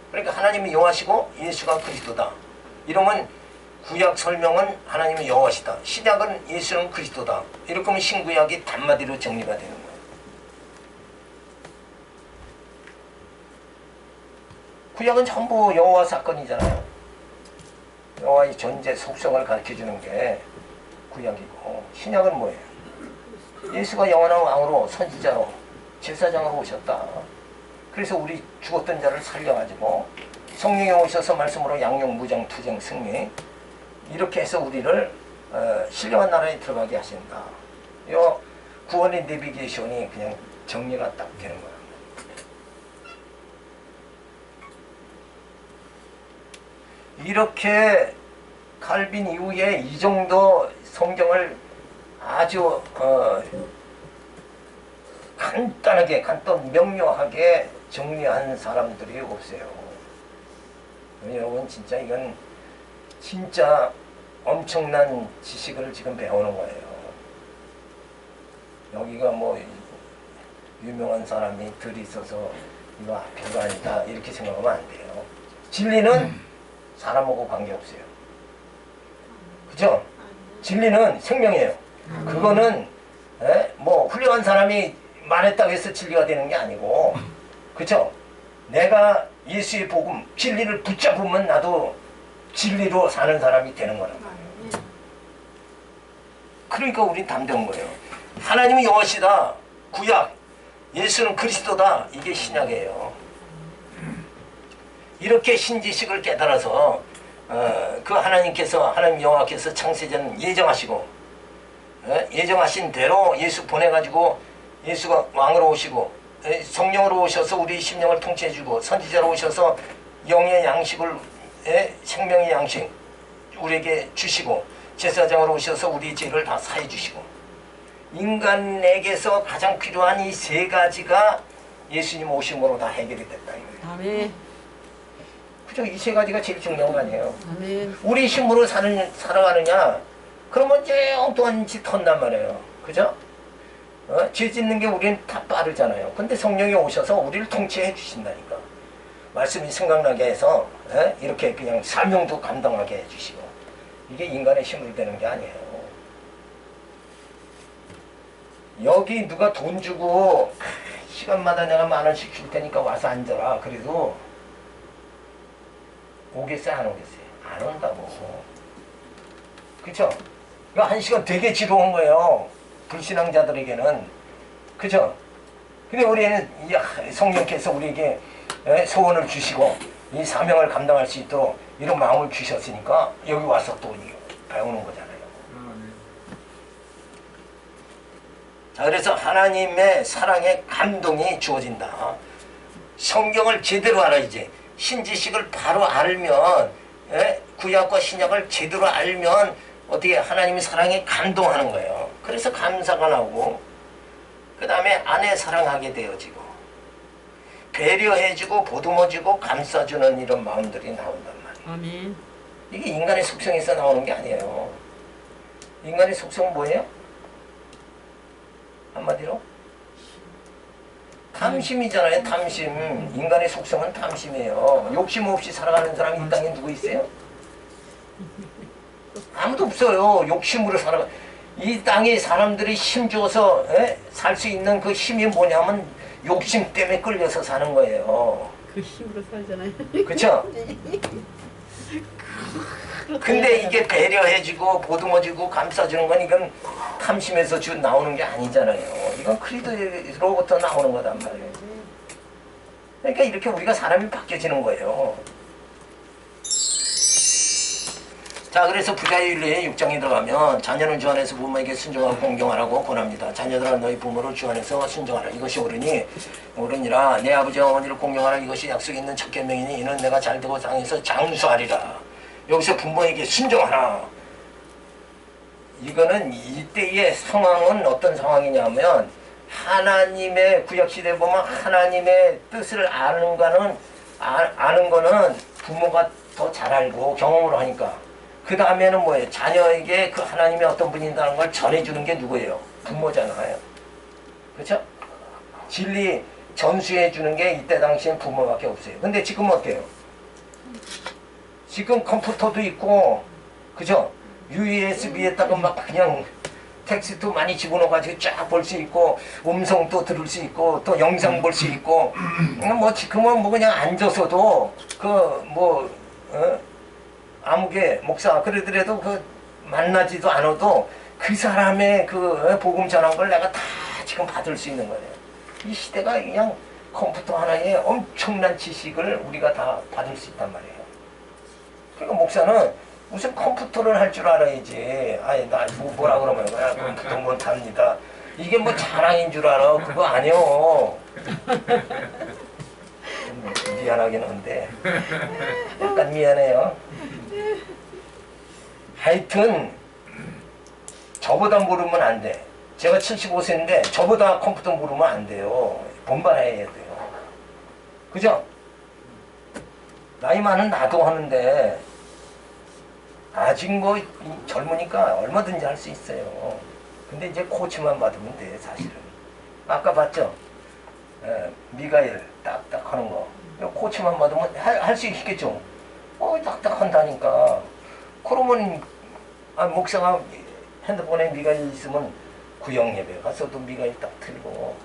그러니까 하나님이 여호와시고 예수가 그리스도다. 이러면 구약 설명은 하나님은 여호와시다. 신약은 예수는 그리스도다. 이렇게 하면 신구약이 단마디로 정리가 되는 거예요. 구약은 전부 여호와 사건이잖아요. 여호와의 존재 속성을 가르쳐주는 게 구약이고, 신약은 뭐예요? 예수가 영원한 왕으로 선지자로 제사장으로 오셨다. 그래서 우리 죽었던 자를 살려가지고 성령이 오셔서 말씀으로 양육, 무장, 투쟁, 승리 이렇게 해서 우리를 신령한 나라에 들어가게 하신다. 요 구원의 내비게이션이 그냥 정리가 딱 되는 거야. 이렇게 칼빈 이후에 이 정도 성경을 아주 간단 명료하게 정리한 사람들이 없어요. 여러분 진짜 이건 진짜 엄청난 지식을 지금 배우는 거예요. 여기가 뭐 유명한 사람이 들이 있어서 이거 별거 아니다 이렇게 생각하면 안 돼요. 진리는 사람하고 관계없어요. 그죠? 진리는 생명이에요. 그거는 뭐 훌륭한 사람이 말했다고 해서 진리가 되는 게 아니고, 그죠? 내가 예수의 복음, 진리를 붙잡으면 나도 진리로 사는 사람이 되는 거란 말이에요. 그러니까 우린 담대한 거예요. 하나님은 여호와시다. 구약. 예수는 그리스도다. 이게 신약이에요. 이렇게 신지식을 깨달아서 그 하나님 여호와께서 창세전 예정하시고 예정하신 대로 예수 보내가지고 예수가 왕으로 오시고 성령으로 오셔서 우리 심령을 통치해주고 선지자로 오셔서 영의 양식을 생명의 양식 우리에게 주시고 제사장으로 오셔서 우리 죄를 다 사해 주시고 인간에게서 가장 필요한 이 세 가지가 예수님 오심으로 다 해결이 됐다 이거예요. 아멘. 그죠? 이 세 가지가 제일 중요한 거 아니에요. 아멘. 우리 힘으로 살아가느냐? 그러면 이제 엉뚱한 짓 한단 말이에요. 그죠? 죄 짓는 게 우리는 다 빠르잖아요. 근데 성령이 오셔서 우리를 통치해 주신다니까. 말씀이 생각나게 해서 이렇게 그냥 사명도 감당하게 해주시고 이게 인간의 힘으로 되는 게 아니에요. 여기 누가 돈 주고 시간마다 내가 10,000원씩 줄 테니까 와서 앉아라. 그래도 오겠어요? 안 오겠어요? 안 온다고. 그쵸? 이거 한 시간 되게 지루한 거예요. 불신앙자들에게는. 그쵸? 근데 우리는 성령께서 우리에게 소원을 주시고 이 사명을 감당할 수 있도록 이런 마음을 주셨으니까 여기 와서 또 배우는 거잖아요. 자, 그래서 하나님의 사랑에 감동이 주어진다. 성경을 제대로 알아야지. 신지식을 바로 알면, 구약과 신약을 제대로 알면 어떻게 하나님의 사랑에 감동하는 거예요. 그래서 감사가 나오고, 그 다음에 아내 사랑하게 되어지고, 배려해주고 보듬어주고 감싸주는 이런 마음들이 나온단 말이에요. 아멘. 이게 인간의 속성에서 나오는 게 아니에요. 인간의 속성은 뭐예요? 한마디로? 탐심이잖아요. 탐심. 인간의 속성은 탐심이에요. 욕심 없이 살아가는 사람이 이 땅에 누구 있어요? 아무도 없어요. 욕심으로 살아가. 이 땅에 사람들이 힘줘서 살 수 있는 그 힘이 뭐냐면 욕심 때문에 끌려서 사는 거예요. 그 힘으로 살잖아요. 그렇죠? 근데 이게 배려해주고 보듬어주고 감싸주는 건 이건 탐심에서 나오는 게 아니잖아요. 이건 그리스도로부터 나오는 거단 말이에요. 그러니까 이렇게 우리가 사람이 바뀌어지는 거예요. 자, 그래서 부자유일의 6장에 들어가면 자녀는 주 안에서 부모에게 순종하고 공경하라고 권합니다. 자녀들아 너희 부모를 주 안에서 순종하라. 이것이 옳으니라 내 아버지와 어머니를 공경하라. 이것이 약속이 있는 첫 계명이니 이는 내가 잘되고 땅에서 장수하리라. 여기서 부모에게 순종하라. 이거는 이때의 상황은 어떤 상황이냐면 하나님의 구약시대에 보면 하나님의 뜻을 아는 거는 부모가 더 잘 알고 경험으로 하니까 그 다음에는 뭐예요? 자녀에게 그 하나님이 어떤 분이라는 걸 전해주는 게 누구예요? 부모잖아요. 그렇죠? 진리 전수해 주는 게 이때 당시엔 부모밖에 없어요. 근데 지금 어때요? 지금 컴퓨터도 있고, 그죠? USB에다가 막 그냥 텍스트 많이 집어넣어가지고 쫙 볼 수 있고, 음성도 들을 수 있고, 또 영상 볼 수 있고, 뭐 지금은 뭐 그냥 앉아서도 아무개 목사 그러더라도 그 만나지도 않아도 그 사람의 그 복음 전한 걸 내가 다 지금 받을 수 있는 거예요. 이 시대가 그냥 컴퓨터 하나에 엄청난 지식을 우리가 다 받을 수 있단 말이에요. 그러니까 목사는 무슨 컴퓨터를 할 줄 알아야지. 아니 나 뭐라 그러면 컴퓨터 못합니다. 이게 뭐 자랑인 줄 알아? 그거 아니요. 미안하긴 한데 약간 미안해요. 하여튼 저보다 모르면 안 돼. 제가 75세인데 저보다 컴퓨터 모르면 안 돼요. 본반해야 돼요. 그죠? 나이 많은 나도 하는데 아직 뭐 젊으니까 얼마든지 할 수 있어요. 근데 이제 코치만 받으면 돼 사실은. 아까 봤죠? 미가엘 딱딱 하는 거. 코치만 받으면 할 수 있겠죠? 딱딱 한다니까. 그러면 목사가 핸드폰에 미가엘 있으면 구역예배 가서도 미가엘 딱 틀고.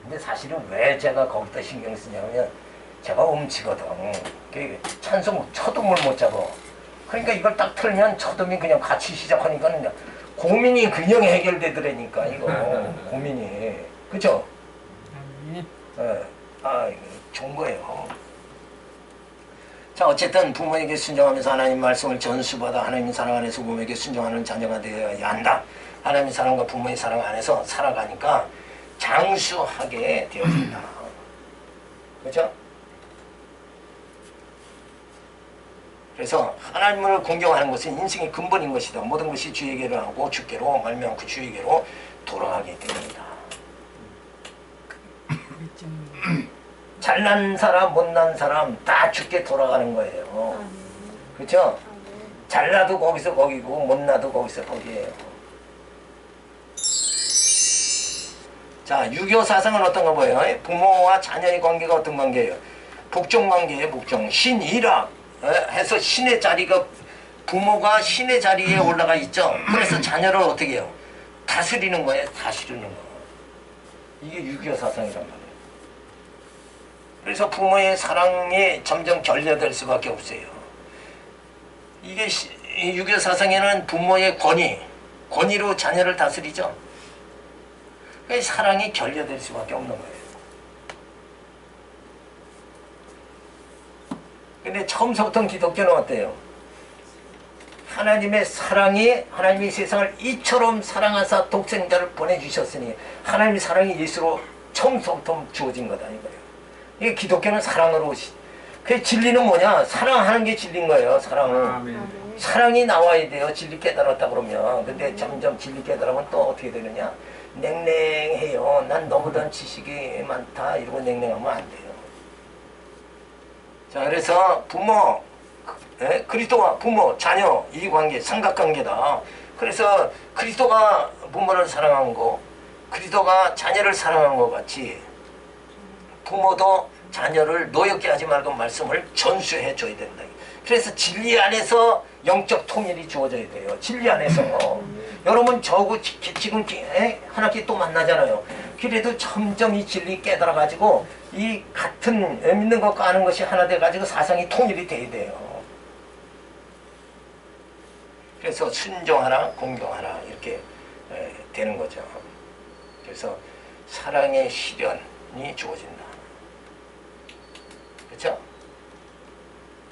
근데 사실은 왜 제가 거기다 신경 쓰냐면 제가 음치거든. 찬송 초음을 못 잡아. 그러니까 이걸 딱 틀면 초음이 그냥 같이 시작하니까 고민이 그냥 해결되더라니까 이거 고민이. 그죠? 좋은 거예요. 자, 어쨌든 부모에게 순종하면서 하나님 말씀을 전수받아 하나님 사랑 안에서 부모에게 순종하는 자녀가 되어야 한다. 하나님의 사랑과 부모의 사랑 안에서 살아가니까 장수하게 되어진다. 그렇죠? 그래서 하나님을 공경하는 것은 인생의 근본인 것이다. 모든 것이 주에게로 하고 주께로 말미암고 그 주에게로 돌아가게 됩니다. 잘난 사람 못난 사람 다 주께 돌아가는 거예요. 그렇죠? 잘나도 거기서 거기고 못나도 거기서 거기에요. 자, 유교 사상은 어떤가 보여요. 부모와 자녀의 관계가 어떤 관계예요? 복종 관계예요. 복종. 신이라 해서 신의 자리가 부모가 신의 자리에 올라가 있죠. 그래서 자녀를 어떻게 해요? 다스리는 거예요. 다스리는 거. 이게 유교 사상이란 말이에요. 그래서 부모의 사랑이 점점 결여될 수밖에 없어요. 이게 유교 사상에는 부모의 권위로 자녀를 다스리죠. 그래서 사랑이 결여될 수밖에 없는 거예요. 근데 처음부터 기독교는 어때요? 하나님의 사랑이, 하나님이 세상을 이처럼 사랑하사 독생자를 보내주셨으니 하나님의 사랑이 예수로 처음부터 주어진 거다 이거예요. 이게 기독교는 사랑으로, 그 진리는 뭐냐? 사랑하는 게 진리인 거예요. 사랑은. 사랑이 나와야 돼요. 진리 깨달았다 그러면. 근데 점점 진리 깨달으면 또 어떻게 되느냐? 냉랭해요. 난 너보단 지식이 많다 이러고 냉랭하면 안 돼요. 자, 그래서 부모, 그리스도와 부모, 자녀 이 관계, 삼각관계다. 그래서 그리스도가 부모를 사랑한 거, 그리스도가 자녀를 사랑한 것 같이 부모도 자녀를 노엽게 하지 말고 말씀을 전수해 줘야 된다. 그래서 진리 안에서 영적 통일이 주어져야 돼요. 진리 안에서. 여러분 저하고 지금 한 학기 또 만나잖아요. 그래도 점점 이 진리 깨달아가지고 이 같은 믿는 것과 아는 것이 하나 돼가지고 사상이 통일이 돼야 돼요. 그래서 순종하라 공경하라 이렇게 되는 거죠. 그래서 사랑의 실현이 주어진다. 그렇죠?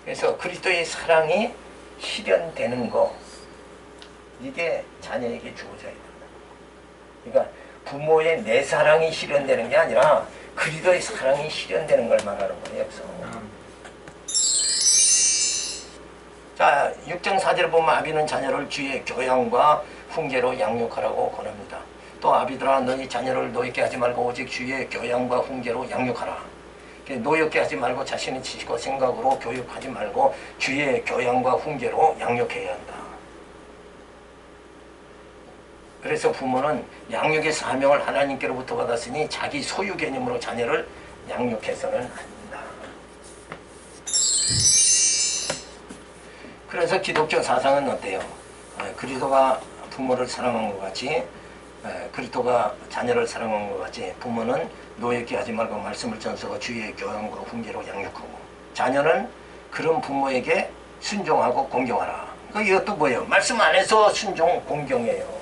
그래서 그리스도의 사랑이 실현되는 거, 이게 자녀에게 주어져야 된다. 그러니까 부모의 내 사랑이 실현되는 게 아니라 그리스도의 사랑이 실현되는 걸 말하는 거예요. 여기서. 자, 6장 4절을 보면 아비는 자녀를 주의 교양과 훈계로 양육하라고 권합니다. 또 아비들아 너희 자녀를 노엽게 하지 말고 오직 주의 교양과 훈계로 양육하라. 노엽게 하지 말고 자신의 지식과 생각으로 교육하지 말고 주의 교양과 훈계로 양육해야 한다. 그래서 부모는 양육의 사명을 하나님께로부터 받았으니 자기 소유 개념으로 자녀를 양육해서는 한다. 그래서 기독교 사상은 어때요? 그리스도가 부모를 사랑한 것 같이, 그리스도가 자녀를 사랑한 것 같이 부모는 노엽게 하지 말고 말씀을 전수하고 주의 교양으로 훈계로 양육하고, 자녀는 그런 부모에게 순종하고 공경하라. 이것도 뭐예요? 말씀 안에서 순종 공경이에요.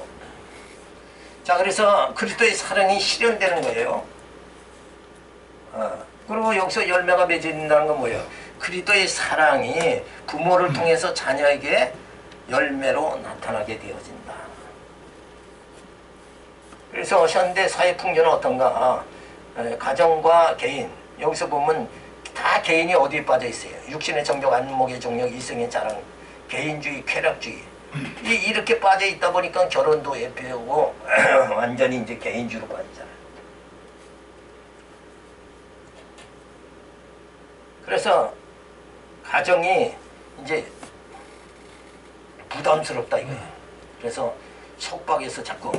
자, 그래서 그리스도의 사랑이 실현되는 거예요. 그리고 여기서 열매가 맺어진다는 건 뭐예요? 그리스도의 사랑이 부모를 통해서 자녀에게 열매로 나타나게 되어진다. 그래서 현대 사회 풍조는 어떤가? 가정과 개인, 여기서 보면 다 개인이 어디에 빠져 있어요? 육신의 정욕, 안목의 정욕, 이성의 자랑, 개인주의, 쾌락주의. 이렇게 빠져 있다 보니까 결혼도 예표고 완전히 이제 개인주의로 빠지잖아요. 그래서 가정이 이제 부담스럽다 이거예요. 그래서 속박에서 자꾸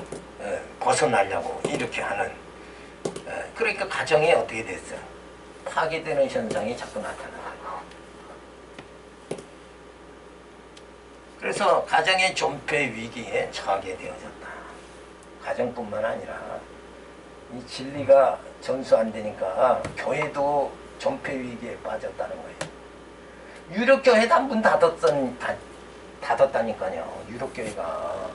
벗어나려고 이렇게 하는, 그러니까 가정이 어떻게 됐어요? 파괴되는 현상이 자꾸 나타나요. 그래서 가정의 존폐 위기에 처하게 되어졌다. 가정뿐만 아니라 이 진리가 전수 안 되니까 교회도 존폐 위기에 빠졌다는 거예요. 유럽교회 다 문 닫았다니까요. 유럽교회가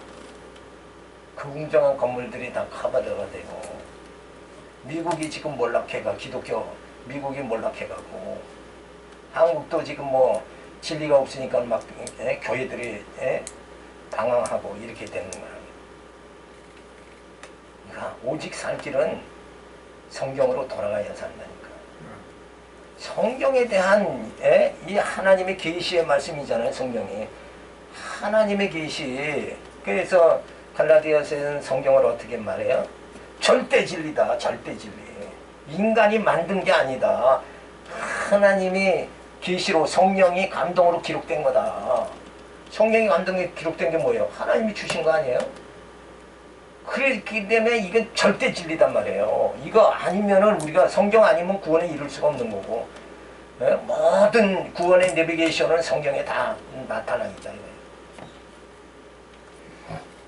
그 웅장한 건물들이 다 카바르가 되고, 미국이 지금 몰락해가, 기독교 미국이 몰락해가고, 한국도 지금 뭐 진리가 없으니까 막 교회들이 방황하고 이렇게 되는 거예요. 그러니까 오직 살 길은 성경으로 돌아가야 산다니까. 성경에 대한 이 하나님의 계시의 말씀이잖아요. 성경이 하나님의 계시. 그래서 갈라디아서에는 성경을 어떻게 말해요? 절대 진리다. 절대 진리. 인간이 만든 게 아니다. 하나님이 계시로, 성령이 감동으로 기록된 거다. 성령이 감동에 기록된 게 뭐예요? 하나님이 주신 거 아니에요? 그렇기 때문에 이건 절대 진리단 말이에요. 이거 아니면은 우리가 성경 아니면 구원에 이룰 수가 없는 거고, 모든 구원의 내비게이션은 성경에 다 나타나 있다 이거예요.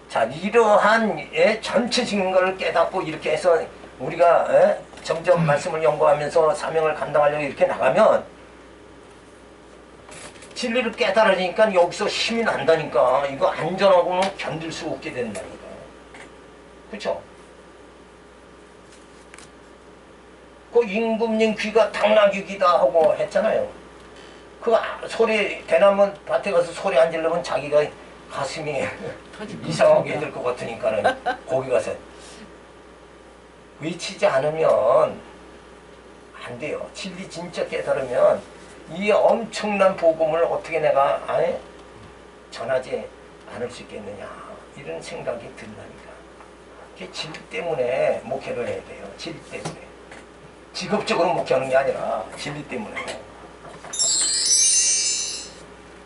자, 이러한 전체적인 걸 깨닫고 이렇게 해서 우리가 점점 말씀을 연구하면서 사명을 감당하려고 이렇게 나가면 진리를 깨달으니까 여기서 힘이 난다니까. 이거 안전하고는 견딜 수 없게 된다니까. 그렇죠? 그 임금님 귀가 당나귀 귀다 하고 했잖아요. 그 소리 대나무 밭에 가서 소리 안 지르면 자기가 가슴이 이상하게 될 것 같으니까는 거기 가서 외치지 않으면 안 돼요. 진리 진짜 깨달으면 이 엄청난 복음을 어떻게 내가 전하지 않을 수 있겠느냐 이런 생각이 든다니까. 그게 진리 때문에 목회를 해야 돼요. 진리 때문에. 직업적으로 목회하는 게 아니라 진리 때문에.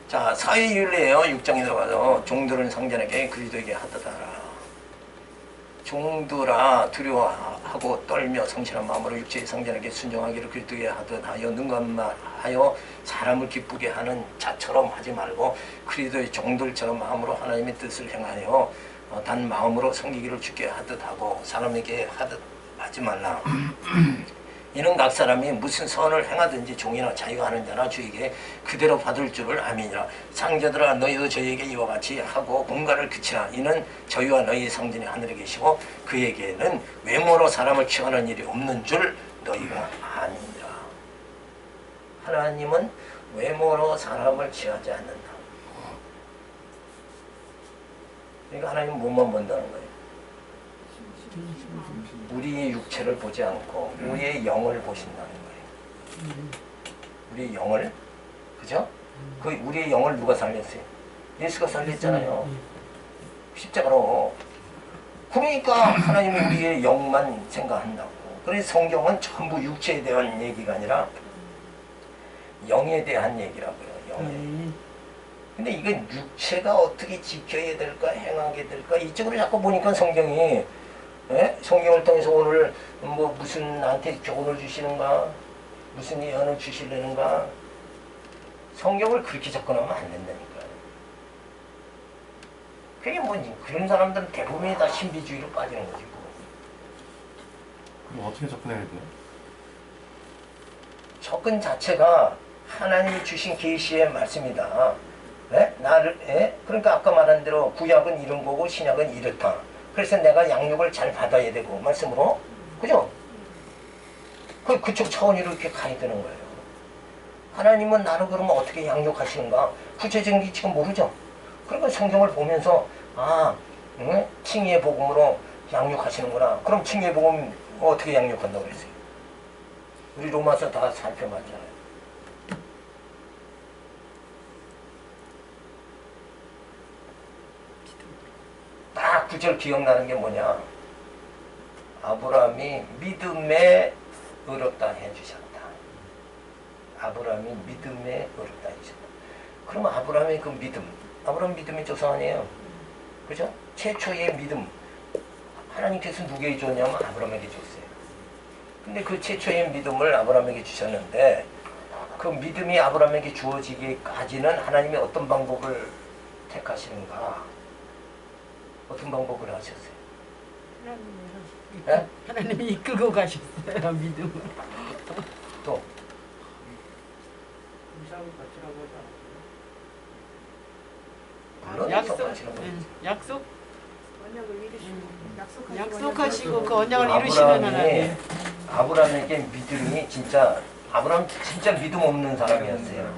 자, 사회윤리에요. 6장에 들어가서 종들은 성전에게 그리스도에게 하듯 하라. 종들아 두려워하고 떨며 성실한 마음으로 육체의 성전에게 순종하기를 그리스도에게 하듯 하여 능감하여 사람을 기쁘게 하는 자처럼 하지 말고 그리스도의 종들처럼 마음으로 하나님의 뜻을 행하여 단 마음으로 섬기기를 주께 하듯 하고 사람에게 하듯 하지 말라. 이는 각 사람이 무슨 선을 행하든지 종이나 자유하는 자나 주에게 그대로 받을 줄을 아미니라. 상자들아 너희도 저희에게 이와 같이 하고 공갈을 그치라. 이는 저희와 너희 성전이 하늘에 계시고 그에게는 외모로 사람을 취하는 일이 없는 줄 너희가 아니니라. 하나님은 외모로 사람을 취하지 않는다. 그러니까 하나님은 뭐만 본다는 거예요? 우리의 육체를 보지 않고 우리의 영을 보신다는 거예요. 우리의 영을, 그죠? 그 우리의 영을 누가 살렸어요? 예수가 살렸잖아요. 십자가로. 그러니까 하나님은 우리의 영만 생각한다고. 그래서 성경은 전부 육체에 대한 얘기가 아니라 영에 대한 얘기라고요. 영에. 근데 이건 육체가 어떻게 지켜야 될까, 행하게 될까, 이쪽으로 자꾸 보니까 성경이 성경을 통해서 오늘 뭐 무슨 나한테 교훈을 주시는가, 무슨 예언을 주시려는가. 성경을 그렇게 접근하면 안 된다니까요. 그게 뭐지? 그런 사람들은 대부분이 다 신비주의로 빠지는 거지. 그럼 어떻게 접근해야 돼요? 접근 자체가 하나님이 주신 계시의 말씀이다. 그러니까 아까 말한 대로 구약은 이런 거고 신약은 이렇다. 그래서 내가 양육을 잘 받아야 되고 말씀으로, 그죠? 그쪽 차원으로 이렇게 가야 되는 거예요. 하나님은 나를 그러면 어떻게 양육하시는가? 구체적인 게 지금 모르죠? 그러니까 성경을 보면서 칭의의 복음으로 양육하시는구나. 그럼 칭의의 복음 어떻게 양육한다고 그랬어요? 우리 로마서 다 살펴봤잖아요. 딱 구절 기억나는 게 뭐냐? 아브라함이 믿음에 의롭다 해주셨다. 아브라함이 믿음에 의롭다 해주셨다. 그럼 아브라함의 그 믿음, 아브라함 믿음의 조상 아니에요? 그죠? 최초의 믿음, 하나님께서 누구에게 줬냐면 아브라함에게 줬어요. 근데 그 최초의 믿음을 아브라함에게 주셨는데 그 믿음이 아브라함에게 주어지기까지는 하나님이 어떤 방법을 택하시는가? 어떤 방법을 하셨어요? 하나님이 이끌고 가셨어요. 믿음을. 또 물론 약속, 똑같이는 거죠. 약속, 언약을 이루시고 약속하시고 그 언약을 이루시는 하나님. 아브라함에게 믿음이 진짜 아브라함 진짜 믿음 없는 사람이었어요.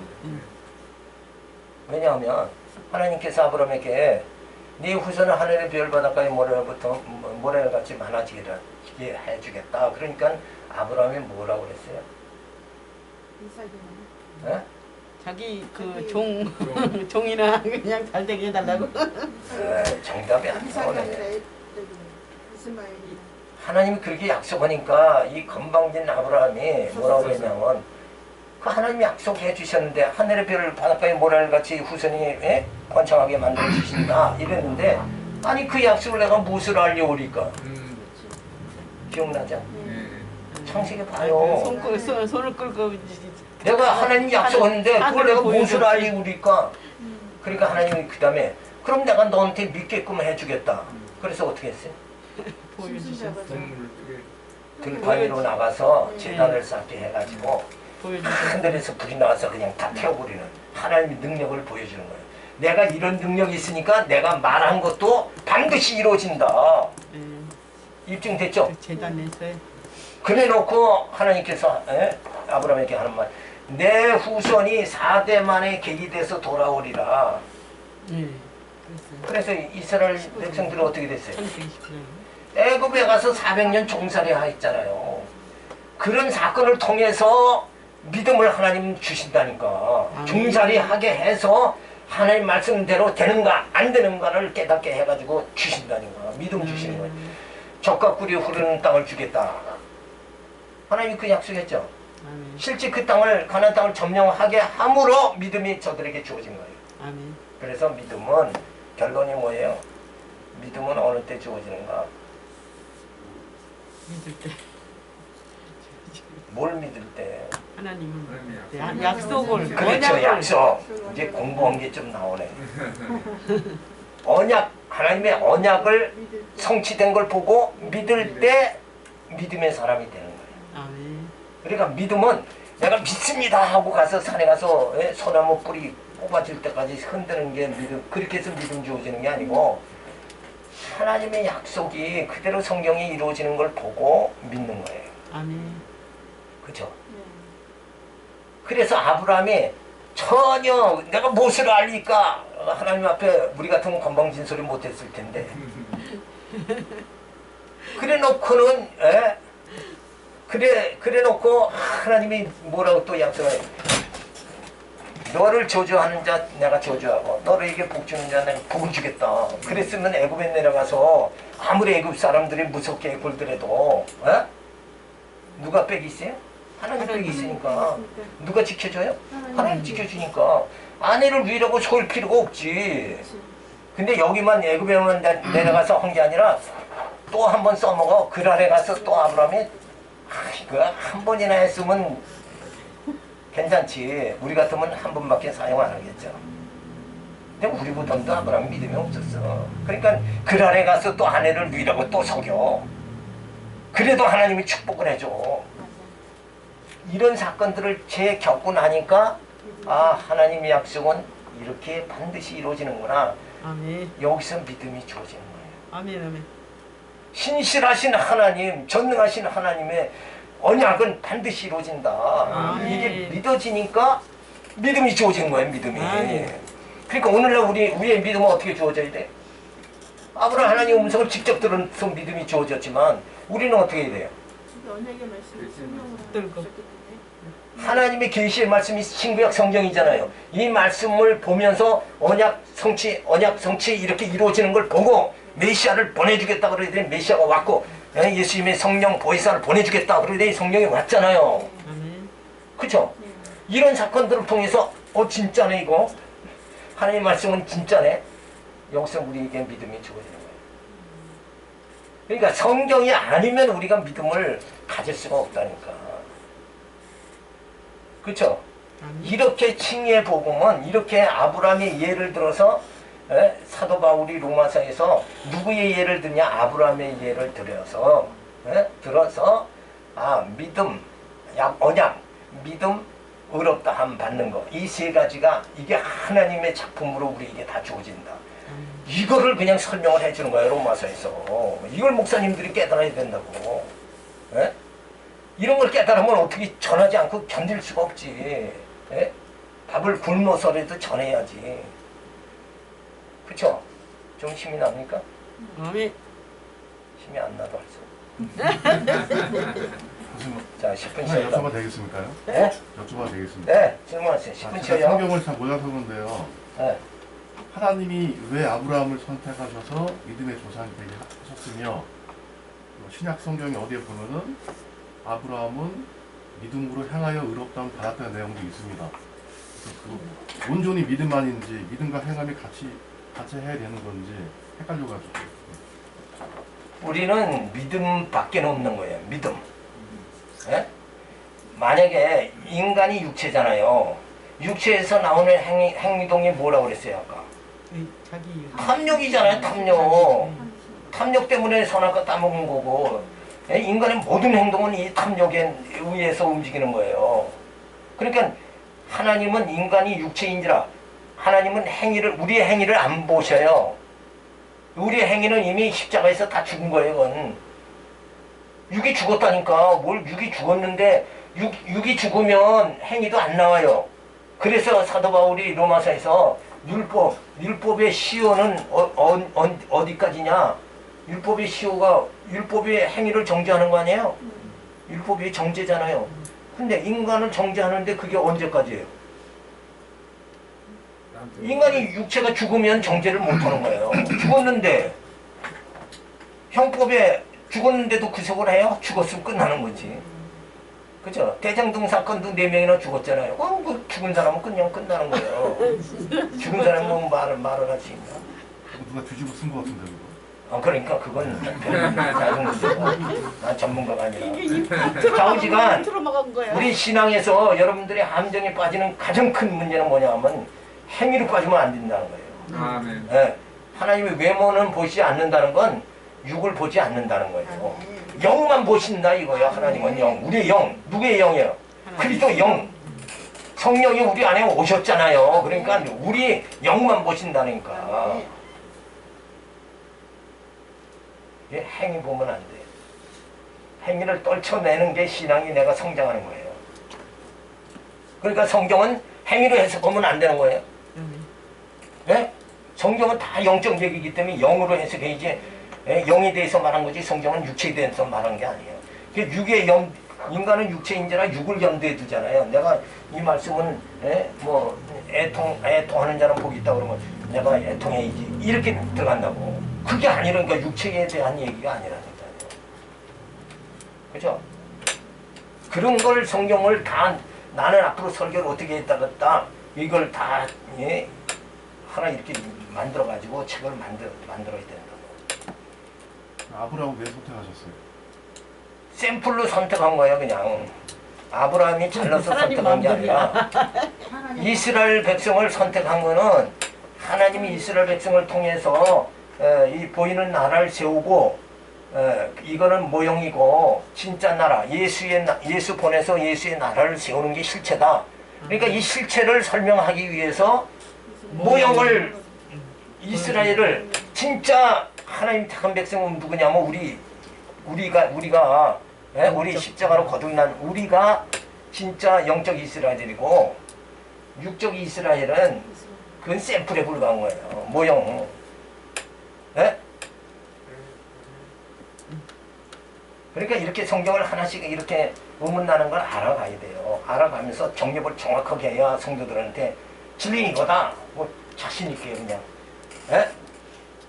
왜냐하면 하나님께서 아브라함에게 네 후손은 하늘의 별 바닷가의 모래같이 많아지게 해주겠다. 그러니까 아브라함이 뭐라고 그랬어요? 네? 자기 그 종이나 그냥 잘 되게 해달라고. 정답이 안 나오네. 이스마엘이 하나님이 그렇게 약속하니까 이 건방진 아브라함이 뭐라고 했냐면 그 하나님이 약속해 주셨는데 하늘의 별을 바닷가의 모래같이 후손이 번창하게 만들어 주신다 이랬는데 아니 그 약속을 내가 무엇을 알려오리까? 기억나죠? 창세기 봐요. 손을 끌고 내가 하나님 약속했는데 그걸 내가 무엇을 알리우리까? 그러니까 하나님이 그 다음에 그럼 내가 너한테 믿게끔 해주겠다. 그래서 어떻게 했어요? 보여주셨어. 들판으로 나가서 재단을 쌓게 해가지고 보여주세요. 하늘에서 불이 나와서 그냥 다 태워버리는 하나님의 능력을 보여주는 거예요. 내가 이런 능력이 있으니까 내가 말한 것도 반드시 이루어진다. 입증됐죠? 그 재단에서 그래 놓고 하나님께서 아브라함에게 하는 말, 내 후손이 4대 만에 계기돼서 돌아오리라. 그래서 이스라엘 백성들은 어떻게 됐어요? 1129년. 애굽에 가서 400년 종살이 했잖아요. 그런 사건을 통해서 믿음을 하나님 주신다니까. 종살이 하게 해서 하나님 말씀대로 되는가 안 되는가를 깨닫게 해가지고 주신다니까. 믿음 주시는 거예요. 젖과 꿀이 흐르는 땅을 주겠다. 하나님이 그 약속했죠. 아멘. 실제 그 땅을, 가나안 땅을 점령하게 함으로 믿음이 저들에게 주어진 거예요. 아멘. 그래서 믿음은 결론이 뭐예요? 믿음은 어느 때 주어지는가? 믿을 때 뭘 믿을 때? 하나님은 약속을 그렇죠, 언약을 약속. 이제 공부한 게 좀 나오네. 언약, 하나님의 언약을 성취된 걸 보고 믿을 때 믿음의 사람이 되는 거예요. 아멘. 그러니까 믿음은 내가 믿습니다 하고 가서 산에 가서 소나무 뿌리 뽑아질 때까지 흔드는 게 믿음, 그렇게 해서 믿음 주어지는 게 아니고 하나님의 약속이 그대로 성경이 이루어지는 걸 보고 믿는 거예요. 아멘. 그렇죠? 그래서 아브라함이 전혀 내가 무엇을 알리까 하나님 앞에 우리 같은 건방진 소리 못했을 텐데 그래 놓고는 그래 놓고 하나님이 뭐라고 또 약속해, 너를 저주하는 자 내가 저주하고 너에게 복 주는 자 내가 복을 주겠다. 그랬으면 애굽에 내려가서 아무리 애굽 사람들이 무섭게 굴더라도 누가 빽이 있어요? 하나님 빽이 있으니까. 누가 지켜줘요? 하나님 지켜주니까. 아내를 위라고 쏠 필요가 없지. 근데 여기만 애굽에만 내려가서 한 게 아니라 또 한 번 써먹어. 그랄에 가서 또 아브라함이 이거 한 번이나 했으면 괜찮지. 우리 같으면 한 번밖에 사용 안 하겠죠. 근데 우리보다도 아브라함 믿음이 없었어. 그러니까 그랄에 가서 또 아내를 위라고 또 속여. 그래도 하나님이 축복을 해줘. 이런 사건들을 겪고 나니까 하나님의 약속은 이렇게 반드시 이루어지는구나. 아멘. 여기서 믿음이 주어지는 거예요. 아멘. 아멘. 신실하신 하나님, 전능하신 하나님의 언약은 반드시 이루어진다. 이게 믿어지니까 믿음이 주어진 거예요. 믿음이. 그러니까 오늘날 우리의 믿음은 어떻게 주어져야 돼? 아브라함 하나님의 음성을 직접 들어서 믿음이 주어졌지만 우리는 어떻게 해야 돼요? 언약의 말씀을 성경으로 들고. 하셨기 때문에 하나님의 계시의 말씀이 신구약 성경이잖아요. 이 말씀을 보면서 언약 성취 이렇게 이루어지는 걸 보고 메시아를 보내주겠다 그러더니 메시아가 왔고 예수님의 성령 보혜사를 보내주겠다 그러더니 성령이 왔잖아요. 그렇죠? 이런 사건들을 통해서 진짜네 이거. 하나님의 말씀은 진짜네. 여기서 우리에게 믿음이 주어지는 거예요. 그러니까 성경이 아니면 우리가 믿음을 가질 수가 없다니까. 그렇죠? 이렇게 칭의의 복음은 이렇게 아브라함의 예를 들어서 사도 바울이 로마서에서 누구의 예를 드냐? 아브라함의 예를 들어서 믿음, 언약, 믿음, 의롭다 함 받는 거. 이 세 가지가 이게 하나님의 작품으로 우리에게 다 주어진다. 이거를 그냥 설명을 해주는 거예요. 로마서에서. 이걸 목사님들이 깨달아야 된다고. 이런 걸 깨달으면 어떻게 전하지 않고 견딜 수가 없지. 밥을 굶어서라도 전해야지. 그쵸? 좀 힘이 납니까? 아멘. 힘이 안 나도 할 수 없어. 자, 10분 쉬어요. 여쭤봐도 되겠습니까요? 네? 여쭤봐도 되겠습니까? 네, 질문하세요. 10분 쉬어요. 성경을 잘 몰라서 그런데요. 네. 하나님이 왜 아브라함을 선택하셔서 믿음의 조상이 되게 하셨으며 신약 성경에 어디에 보면은 아브라함은 믿음으로 향하여 의롭다함을 받았다는 내용도 있습니다. 그 온전히 믿음만인지 믿음과 행함이 같이 해야 되는 건지 헷갈려가지고. 우리는 믿음밖에 없는 거예요. 믿음. 예? 만약에 인간이 육체잖아요. 육체에서 나오는 행동이 뭐라고 그랬어요 아까? 자기 탐욕이잖아요. 탐욕. 탐욕 때문에 선악과 따먹는 거고 예? 인간의 모든 행동은 이 탐욕에 의해서 움직이는 거예요. 그러니까 하나님은 인간이 육체인지라 하나님은 우리의 행위를 안 보셔요. 우리의 행위는 이미 십자가에서 다 죽은 거예요. 그건 육이 죽었다니까. 뭘 육이 죽었는데 육이 죽으면 행위도 안 나와요. 그래서 사도 바울이 로마서에서 율법의 시효는 어디까지냐? 율법의 시효가 율법의 행위를 정죄하는 거 아니에요? 율법이 정죄잖아요. 근데 인간을 정죄하는데 그게 언제까지예요? 인간이 육체가 죽으면 정죄를 못하는 거예요. 죽었는데 형법에 죽었는데도 구속을 해요? 죽었으면 끝나는 거지. 그죠? 대장동 사건도 4명이나 죽었잖아요. 그 죽은 사람은 그냥 끝나는 거예요. 죽은 사람은 뭐 말을 할 수 있나? 누가 뒤집어 쓴 것 같은데 그거. 그러니까 그건 작은 문제고 난 전문가가 아니라. 좌우지간 틀어먹은 거야. 우리 신앙에서 여러분들의 함정에 빠지는 가장 큰 문제는 뭐냐면 행위로 빠지면 안 된다는 거예요. 아멘. 네. 하나님의 외모는 보시지 않는다는 건 육을 보지 않는다는 거예요. 영만 보신다 이거예요. 하나님은 영. 우리의 영. 누구의 영이에요? 그리스도 영. 성령이 우리 안에 오셨잖아요. 그러니까 우리 영만 보신다니까. 행위 보면 안 돼. 행위를 떨쳐내는 게 신앙이 내가 성장하는 거예요. 그러니까 성경은 행위로 해석하면 안 되는 거예요. 네? 성경은 다 영적 얘기이기 때문에 영으로 해석해야지. 영에 대해서 말한 거지 성경은 육체에 대해서 말한 게 아니에요. 육의 인간은 육체인지라 육을 염두에 두잖아요. 내가 이 말씀은 뭐 애통하는 자는 복이 있다고 그러면 내가 애통해야지 이렇게 들어간다고. 그게 아니라니까. 육체에 대한 얘기가 아니라니까요. 그죠? 그런 걸 성경을 다 나는 앞으로 설교를 어떻게 했다겠다 이걸 다 하나 이렇게 만들어가지고 책을 만들어야 된다고. 아브라함 왜 선택하셨어요? 샘플로 선택한 거예요. 그냥 아브라함이 잘라서 선택한 게 아니라 이스라엘 백성을 선택한 거는 하나님이 이스라엘 백성을 통해서 이 보이는 나라를 세우고 이거는 모형이고 진짜 나라 예수 보내서 예수의 나라를 세우는 게 실체다. 그러니까 이 실체를 설명하기 위해서 모형을 이스라엘을 진짜 하나님 택한 백성은 누구냐면 우리가 우리 십자가로 거듭난 우리가 진짜 영적 이스라엘이고 육적 이스라엘은 그건 샘플에 불과한 거예요. 모형. 예? 그러니까 이렇게 성경을 하나씩 이렇게 의문나는 걸 알아가야 돼요. 알아가면서 정립을 정확하게 해야 성도들한테 진리 이거다. 뭐 자신 있게 그냥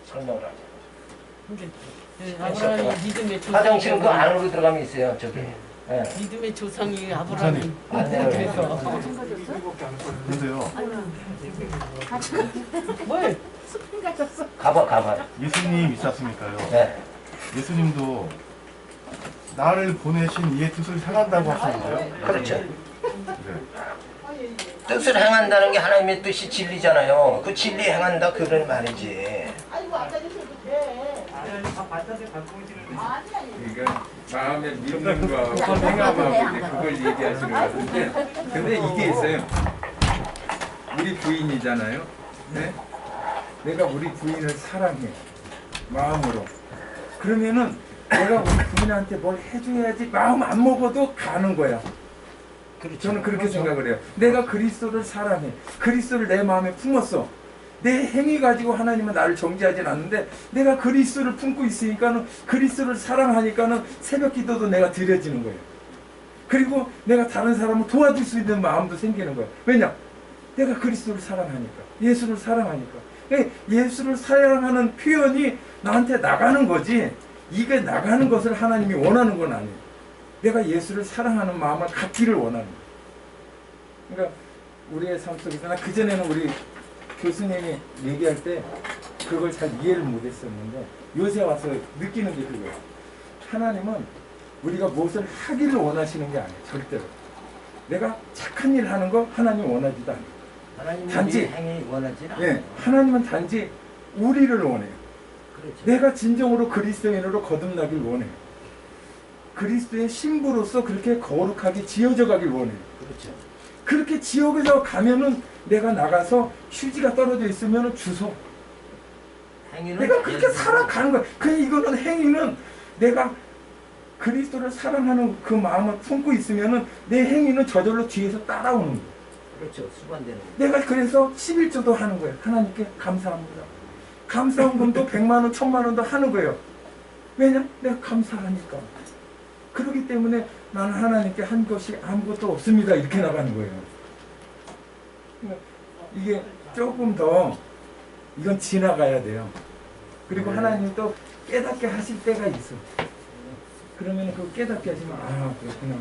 설명을 하죠. 아브라함이 믿음의 조상이. 화장실은 그 안으로 들어가면 있어요. 저기. 믿음의 조상이 아브라함이. 안내요. 근데요 뭘? 가봐. 예수님 있었으니까요. 네. 예수님도 나를 보내신 이의 뜻을 행한다고 하시는데요. 그렇죠. 네. 뜻을 행한다는 게 하나님의 뜻이 진리잖아요. 그 진리 행한다 그런 말이지. 아이고 앉아 있어도 돼. 그러니까 마음에 믿는 거하고 행함하고 이제 그걸 얘기하시는 것 같은데, 근데 이게 있어요. 우리 부인이잖아요. 네? 내가 우리 부인을 사랑해 마음으로. 그러면은 내가 우리 부인한테 뭘 해줘야지 마음 안 먹어도 가는 거야. 그렇죠. 저는 그렇게 생각을 해요. 내가 그리스도를 사랑해. 그리스도를 내 마음에 품었어. 내 행위 가지고 하나님은 나를 정죄하진 않는데 내가 그리스도를 품고 있으니까는 그리스도를 사랑하니까는 새벽 기도도 내가 드려지는 거예요. 그리고 내가 다른 사람을 도와줄 수 있는 마음도 생기는 거예요. 왜냐? 내가 그리스도를 사랑하니까. 예수를 사랑하니까. 예수를 사랑하는 표현이 나한테 나가는 거지. 이게 나가는 것을 하나님이 원하는 건 아니에요. 내가 예수를 사랑하는 마음을 갖기를 원하는 거예요. 그러니까 우리의 삶 속에서나 그전에는 우리 교수님이 얘기할 때 그걸 잘 이해를 못했었는데 요새 와서 느끼는 게 그거예요. 하나님은 우리가 무엇을 하기를 원하시는 게 아니에요. 절대로. 내가 착한 일 하는 거 하나님 원하지도 않아요. 하나님이 단지 행위 원하지 않아요. 네, 하나님은 단지 우리를 원해요. 그렇죠. 내가 진정으로 그리스도인으로 거듭나길 원해요. 그리스도의 신부로서 그렇게 거룩하게 지어져 가길 원해요. 그렇죠. 그렇게 지옥에서 가면은 내가 나가서 휴지가 떨어져 있으면 주소. 행위는 내가 그렇게 예수 살아가는 거야. 그냥 이거는 행위는 내가 그리스도를 사랑하는 그 마음을 품고 있으면은 내 행위는 저절로 뒤에서 따라오는 거야. 그렇죠. 수반되는 거. 내가 그래서 11조도 하는 거예요. 하나님께 감사합니다. 감사원금도 100만 원, 1000만 원도 하는 거예요. 왜냐? 내가 감사하니까. 그렇기 때문에 나는 하나님께 한 것이 아무것도 없습니다. 이렇게 나가는 거예요. 이게 조금 더 이건 지나가야 돼요. 그리고 하나님이 또 깨닫게 하실 때가 있어. 그러면 그 깨닫게 하시면 아 그렇구나.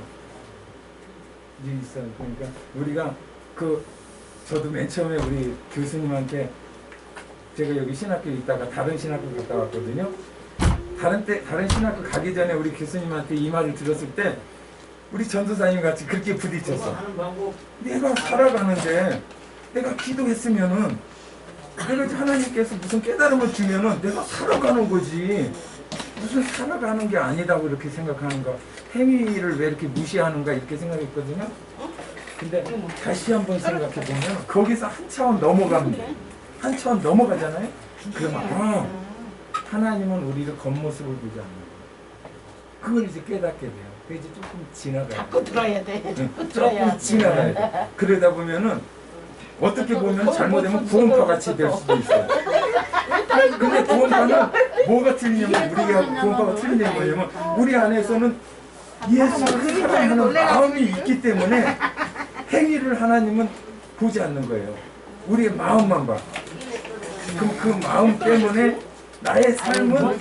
이제 있어요. 그러니까 우리가 저도 맨 처음에 우리 교수님한테 제가 여기 신학교에 있다가 다른 신학교 갔다 왔거든요. 다른 신학교 가기 전에 우리 교수님한테 이 말을 들었을 때 우리 전도사님 같이 그렇게 부딪혔어. 내가 살아가는데 내가 기도했으면은 내가 하나님께서 무슨 깨달음을 주면은 내가 살아가는 거지. 무슨 살아가는 게 아니다고 이렇게 생각하는가. 행위를 왜 이렇게 무시하는가 이렇게 생각했거든요. 근데 다시 한번 생각해 보면 거기서 한 차원 넘어갑니다. 한 차원 넘어가잖아요. 그러면 하나님은 우리를 겉모습을 보지 않는 거예요. 그걸 이제 깨닫게 돼요. 그 이제 조금 지나가요. 자꾸 들어야 돼. 자꾸 조금 들어야 지나가야 돼. 그러다 보면은 어떻게 보면 잘못되면 구원파 같이 될 수도 있어요. 근데 구원파는 뭐가 틀리냐면 우리가 구원파가 틀리냐면 뭐냐면 우리 안에서는 예수를 사랑하는 마음이 있기 때문에 행위를 하나님은 보지 않는 거예요. 우리의 마음만 봐. 그럼 그 마음 때문에 나의 삶은